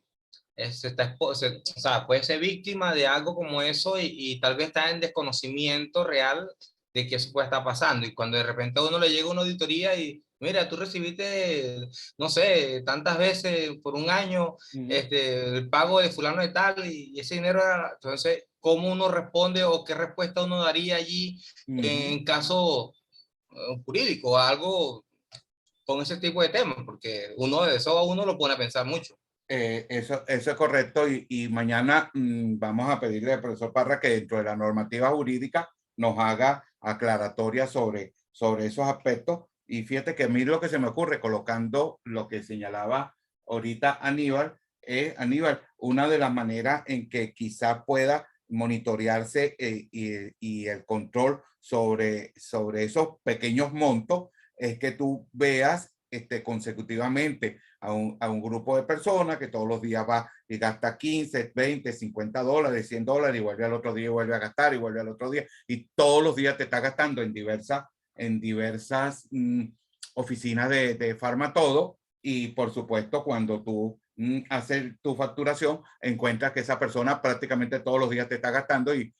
o sea, puede ser víctima de algo como eso y tal vez está en desconocimiento real de que eso puede estar pasando. Y cuando de repente a uno le llega una auditoría y, mira, tú recibiste, no sé, tantas veces por un año el pago de fulano de tal y ese dinero era... Entonces, ¿cómo uno responde o qué respuesta uno daría allí en caso jurídico o algo con ese tipo de temas? Porque uno de eso a uno lo pone a pensar mucho. Eso es correcto y mañana vamos a pedirle al profesor Parra que dentro de la normativa jurídica nos haga aclaratoria sobre esos aspectos. Y fíjate que a mí lo que se me ocurre, colocando lo que señalaba ahorita Aníbal, Aníbal, una de las maneras en que quizá pueda monitorearse y el control sobre esos pequeños montos es que tú veas consecutivamente a un grupo de personas que todos los días va y gasta 15, 20, 50 dólares, 100 dólares y vuelve al otro día y vuelve a gastar y vuelve al otro día y todos los días te está gastando en diversas oficinas de Farmatodo y por supuesto cuando tú haces tu facturación encuentras que esa persona prácticamente todos los días te está gastando y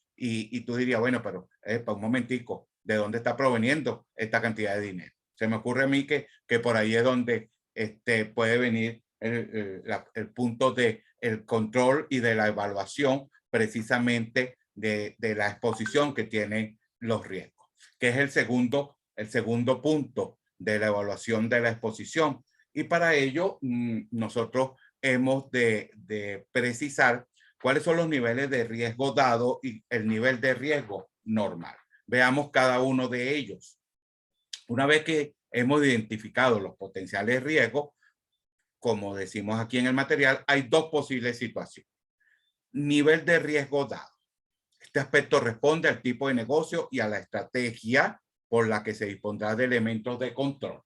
tú dirías, bueno, pero para un momentico, ¿de dónde está proveniendo esta cantidad de dinero? Se me ocurre a mí que por ahí es donde puede venir el punto del control y de la evaluación precisamente de la exposición que tienen los riesgos, que es el segundo punto de la evaluación de la exposición. Y para ello, nosotros hemos de precisar cuáles son los niveles de riesgo dado y el nivel de riesgo normal. Veamos cada uno de ellos. Una vez que hemos identificado los potenciales riesgos, como decimos aquí en el material, hay dos posibles situaciones. Nivel de riesgo dado. Este aspecto responde al tipo de negocio y a la estrategia por la que se dispondrá de elementos de control.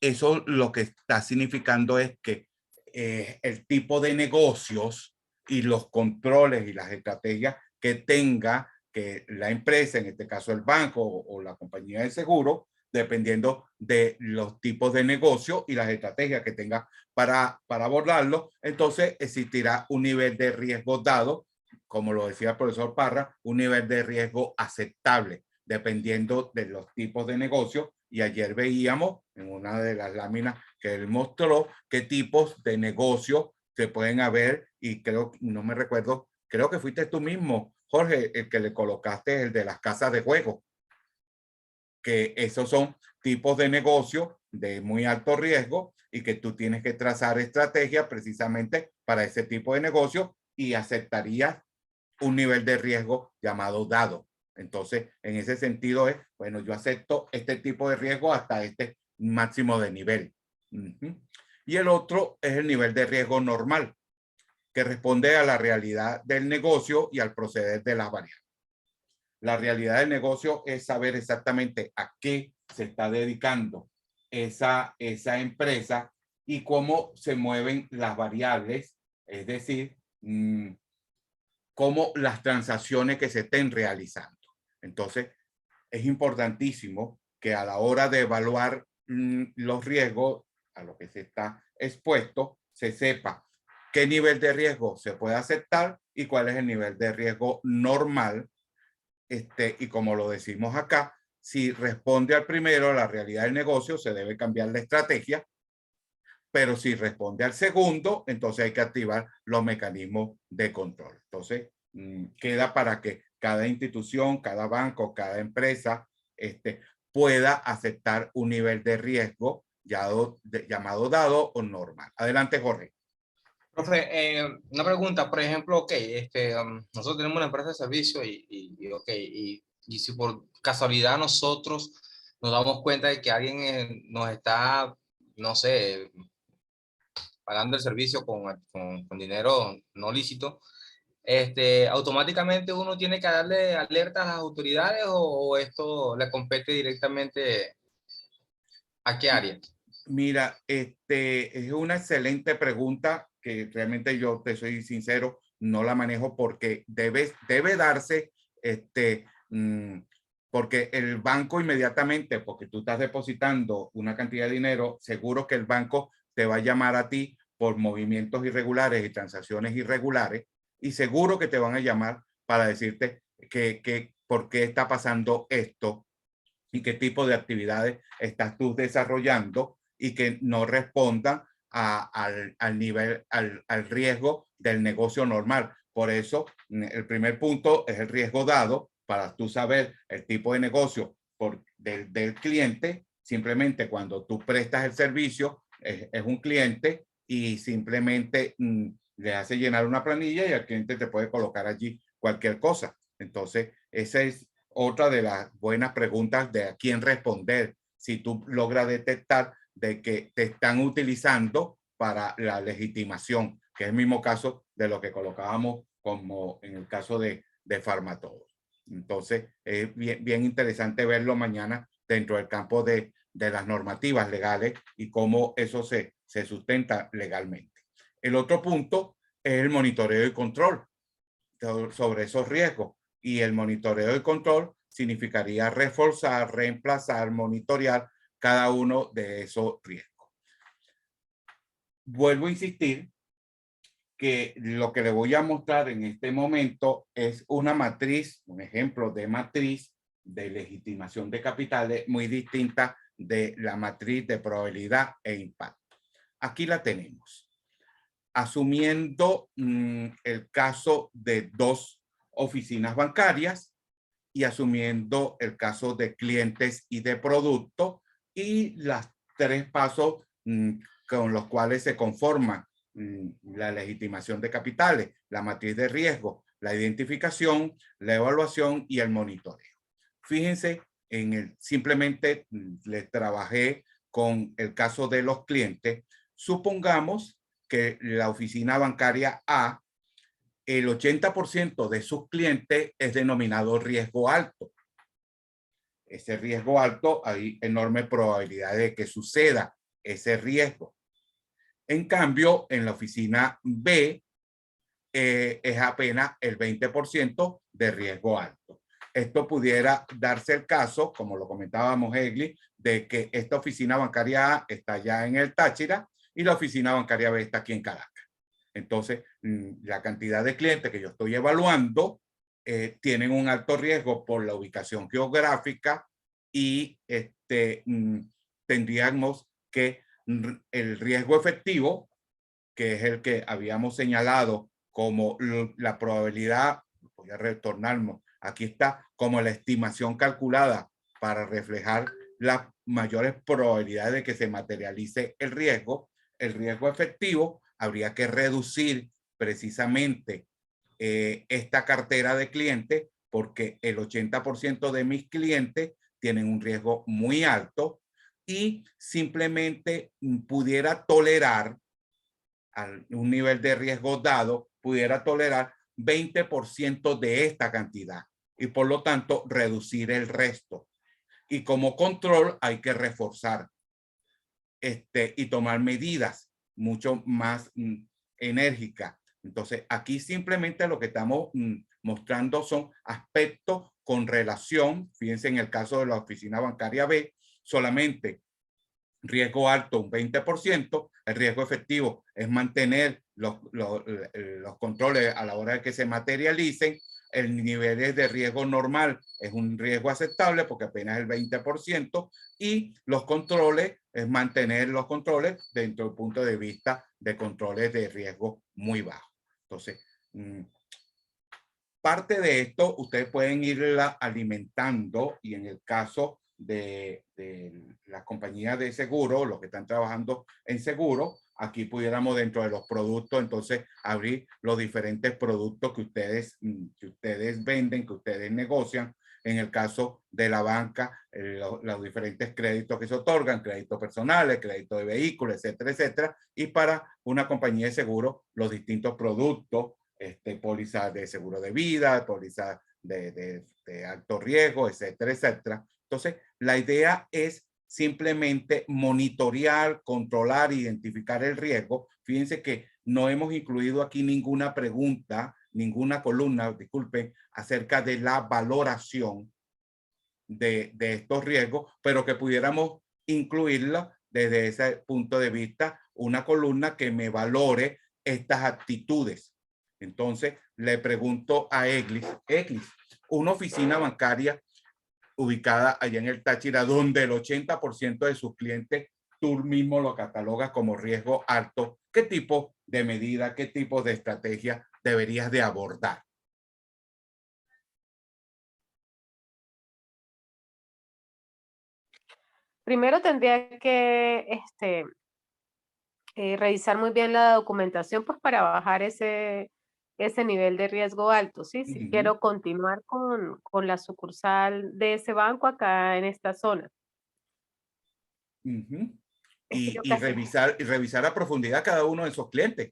Eso lo que está significando es que el tipo de negocios y los controles y las estrategias que tenga que la empresa, en este caso el banco o la compañía de seguro, dependiendo de los tipos de negocio y las estrategias que tenga para abordarlo, entonces existirá un nivel de riesgo dado, como lo decía el profesor Parra, un nivel de riesgo aceptable, dependiendo de los tipos de negocio. Y ayer veíamos en una de las láminas que él mostró qué tipos de negocio se pueden haber, y creo, no me recuerdo, creo que fuiste tú mismo, Jorge, el que le colocaste el de las casas de juego, que esos son tipos de negocio de muy alto riesgo y que tú tienes que trazar estrategias precisamente para ese tipo de negocio y aceptarías un nivel de riesgo llamado dado. Entonces, en ese sentido es, bueno, yo acepto este tipo de riesgo hasta este máximo de nivel. Y el otro es el nivel de riesgo normal, que responde a la realidad del negocio y al proceder de las variables. La realidad del negocio es saber exactamente a qué se está dedicando esa empresa y cómo se mueven las variables, es decir, cómo las transacciones que se estén realizando. Entonces, es importantísimo que a la hora de evaluar los riesgos a lo que se está expuesto, se sepa qué nivel de riesgo se puede aceptar y cuál es el nivel de riesgo normal. Y como lo decimos acá, si responde al primero, la realidad del negocio, se debe cambiar la estrategia, pero si responde al segundo, entonces hay que activar los mecanismos de control. Entonces, queda para que cada institución, cada banco, cada empresa pueda aceptar un nivel de riesgo llamado dado o normal. Adelante, Jorge. Profe, una pregunta, por ejemplo, ok, nosotros tenemos una empresa de servicio y si por casualidad nosotros nos damos cuenta de que alguien nos está, no sé, pagando el servicio con dinero no lícito, automáticamente uno tiene que darle alerta a las autoridades o esto le compete directamente a qué área? Mira, es una excelente pregunta que realmente yo te soy sincero, no la manejo porque debe darse, porque el banco inmediatamente, porque tú estás depositando una cantidad de dinero, seguro que el banco te va a llamar a ti por movimientos irregulares y transacciones irregulares, y seguro que te van a llamar para decirte que por qué está pasando esto y qué tipo de actividades estás tú desarrollando y que no respondan al nivel, al riesgo del negocio normal. Por eso, el primer punto es el riesgo dado para tú saber el tipo de negocio del cliente. Simplemente cuando tú prestas el servicio, es un cliente y simplemente le hace llenar una planilla y el cliente te puede colocar allí cualquier cosa. Entonces, esa es otra de las buenas preguntas de a quién responder. Si tú logras detectar de que te están utilizando para la legitimación, que es el mismo caso de lo que colocábamos como en el caso de Farmatodo. Entonces, es bien interesante verlo mañana dentro del campo de las normativas legales y cómo eso se sustenta legalmente. El otro punto es el monitoreo y control sobre esos riesgos. Y el monitoreo y control significaría reforzar, reemplazar, monitorear cada uno de esos riesgos. Vuelvo a insistir que lo que le voy a mostrar en este momento es una matriz, un ejemplo de matriz de legitimación de capitales muy distinta de la matriz de probabilidad e impacto. Aquí la tenemos. asumiendo el caso de 2 oficinas bancarias y asumiendo el caso de clientes y de producto, y las 3 pasos con los cuales se conforma la legitimación de capitales, la matriz de riesgo, la identificación, la evaluación y el monitoreo. Fíjense, simplemente les trabajé con el caso de los clientes. Supongamos que la oficina bancaria A, el 80% de sus clientes es denominado riesgo alto. Ese riesgo alto, hay enorme probabilidad de que suceda ese riesgo. En cambio, en la oficina B es apenas el 20% de riesgo alto. Esto pudiera darse el caso, como lo comentábamos, Egli, de que esta oficina bancaria A está ya en el Táchira y la oficina bancaria B está aquí en Caracas. Entonces, la cantidad de clientes que yo estoy evaluando tienen un alto riesgo por la ubicación geográfica y tendríamos que el riesgo efectivo, que es el que habíamos señalado como la probabilidad, voy a retornarnos, aquí está como la estimación calculada para reflejar las mayores probabilidades de que se materialice el riesgo efectivo. Habría que reducir precisamente esta cartera de clientes, porque el 80% de mis clientes tienen un riesgo muy alto y simplemente pudiera tolerar a un nivel de riesgo dado, pudiera tolerar 20% de esta cantidad y por lo tanto reducir el resto. Y como control hay que reforzar y tomar medidas mucho más enérgicas. Entonces aquí simplemente lo que estamos mostrando son aspectos con relación, fíjense en el caso de la oficina bancaria B, solamente riesgo alto un 20%, el riesgo efectivo es mantener los controles a la hora de que se materialicen, el nivel de riesgo normal es un riesgo aceptable porque apenas el 20%, y los controles es mantener los controles dentro del punto de vista de controles de riesgo muy bajo. Entonces, parte de esto ustedes pueden irla alimentando, y en el caso de las compañías de seguro, los que están trabajando en seguro, aquí pudiéramos dentro de los productos, entonces abrir los diferentes productos que ustedes venden, que ustedes negocian. En el caso de la banca, los diferentes créditos que se otorgan, créditos personales, créditos de vehículos, etcétera, etcétera. Y para una compañía de seguro, los distintos productos, pólizas de seguro de vida, pólizas de alto riesgo, etcétera, etcétera. Entonces, la idea es simplemente monitorear, controlar, identificar el riesgo. Fíjense que no hemos incluido aquí ninguna pregunta, ninguna columna, disculpen, acerca de la valoración de estos riesgos, pero que pudiéramos incluirla desde ese punto de vista, una columna que me valore estas actitudes. Entonces, le pregunto a Eglis, una oficina bancaria ubicada allá en el Táchira, donde el 80% de sus clientes tú mismo lo catalogas como riesgo alto, ¿qué tipo de medida, qué tipo de estrategia deberías de abordar? Primero tendría que revisar muy bien la documentación, pues para bajar ese nivel de riesgo alto, ¿sí? Si quiero continuar con la sucursal de ese banco acá en esta zona. Y revisar a profundidad cada uno de esos clientes.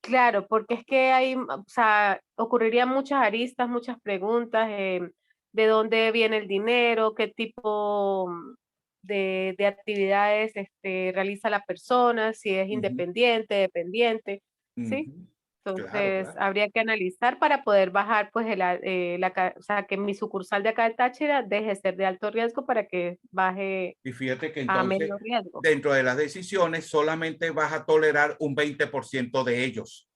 Claro, porque es que hay, o sea, ocurrirían muchas aristas, muchas preguntas, de dónde viene el dinero, qué tipo de actividades realiza la persona, si es independiente, dependiente, ¿sí? Entonces, Claro. habría que analizar para poder bajar, pues, o sea, que mi sucursal de acá de Táchira deje de ser de alto riesgo para que baje y fíjate que a entonces, menos riesgo. dentro de las decisiones, solamente vas a tolerar un 20% de ellos.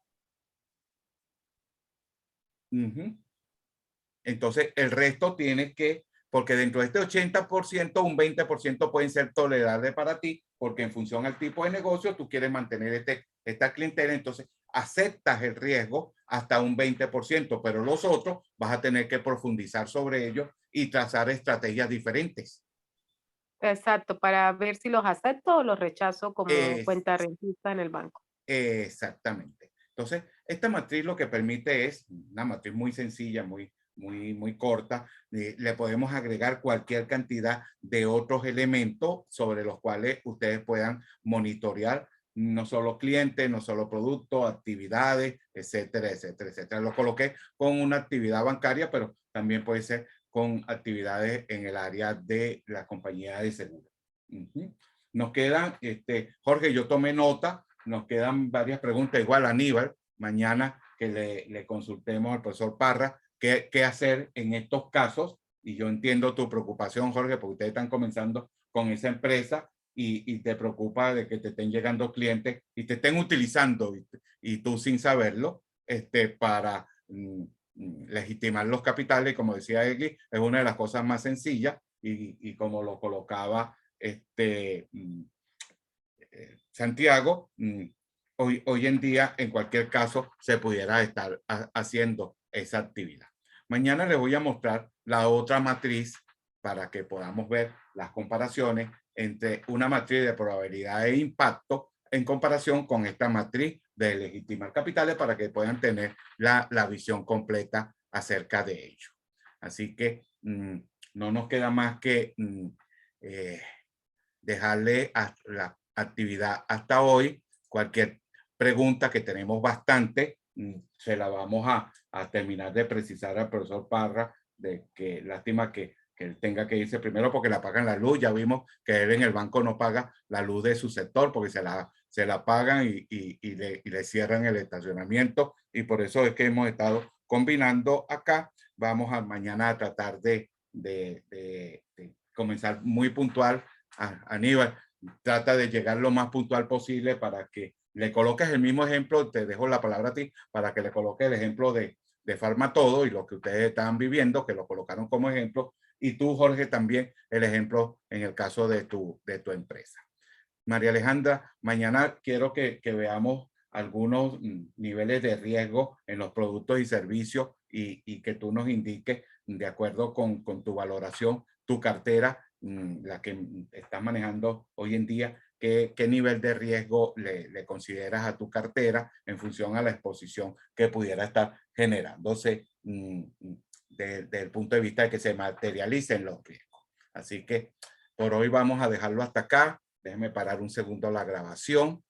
Entonces, el resto tienes que porque dentro de este 80%, un 20% pueden ser tolerables para ti, porque en función al tipo de negocio, tú quieres mantener esta clientela, entonces aceptas el riesgo hasta un 20%, pero los otros vas a tener que profundizar sobre ellos y trazar estrategias diferentes. Exacto, para ver si los acepto o los rechazo como cuenta rentista en el banco. Exactamente. Entonces, esta matriz lo que permite es una matriz muy sencilla, muy corta. Le podemos agregar cualquier cantidad de otros elementos sobre los cuales ustedes puedan monitorear no solo clientes, no solo productos, actividades, etcétera, etcétera, etcétera. Lo coloqué con una actividad bancaria, pero también puede ser con actividades en el área de la compañía de seguro. Nos quedan, Jorge, yo tomé nota, nos quedan varias preguntas, igual a Aníbal, mañana que le consultemos al profesor Parra qué hacer en estos casos. Y yo entiendo tu preocupación, Jorge, porque ustedes están comenzando con esa empresa y te preocupa de que te estén llegando clientes y te estén utilizando y tú sin saberlo para legitimar los capitales. Como decía Egli, es una de las cosas más sencillas y como lo colocaba Santiago, hoy en día en cualquier caso se pudiera estar haciendo esa actividad. Mañana les voy a mostrar la otra matriz para que podamos ver las comparaciones entre una matriz de probabilidad e impacto en comparación con esta matriz de legitimar capitales para que puedan tener la visión completa acerca de ello. Así que no nos queda más que dejarle a la actividad hasta hoy. Cualquier pregunta, que tenemos bastante, se la vamos a terminar de precisar al profesor Parra, de que lástima que él tenga que irse primero porque le apagan la luz. Ya vimos que él en el banco no paga la luz de su sector porque se la pagan y le cierran el estacionamiento, y por eso es que hemos estado combinando acá. Vamos mañana a tratar de comenzar muy puntual. Aníbal, trata de llegar lo más puntual posible para que le coloques el mismo ejemplo. Te dejo la palabra a ti para que le coloques el ejemplo de Farmatodo y lo que ustedes están viviendo, que lo colocaron como ejemplo, y tú, Jorge, también el ejemplo en el caso de tu empresa. María Alejandra, mañana quiero que veamos algunos niveles de riesgo en los productos y servicios y que tú nos indiques, de acuerdo con tu valoración, tu cartera, la que estás manejando hoy en día, qué nivel de riesgo le consideras a tu cartera en función a la exposición que pudiera estar generándose desde el punto de vista de que se materialicen los riesgos. Así que por hoy vamos a dejarlo hasta acá. Déjenme parar un segundo la grabación.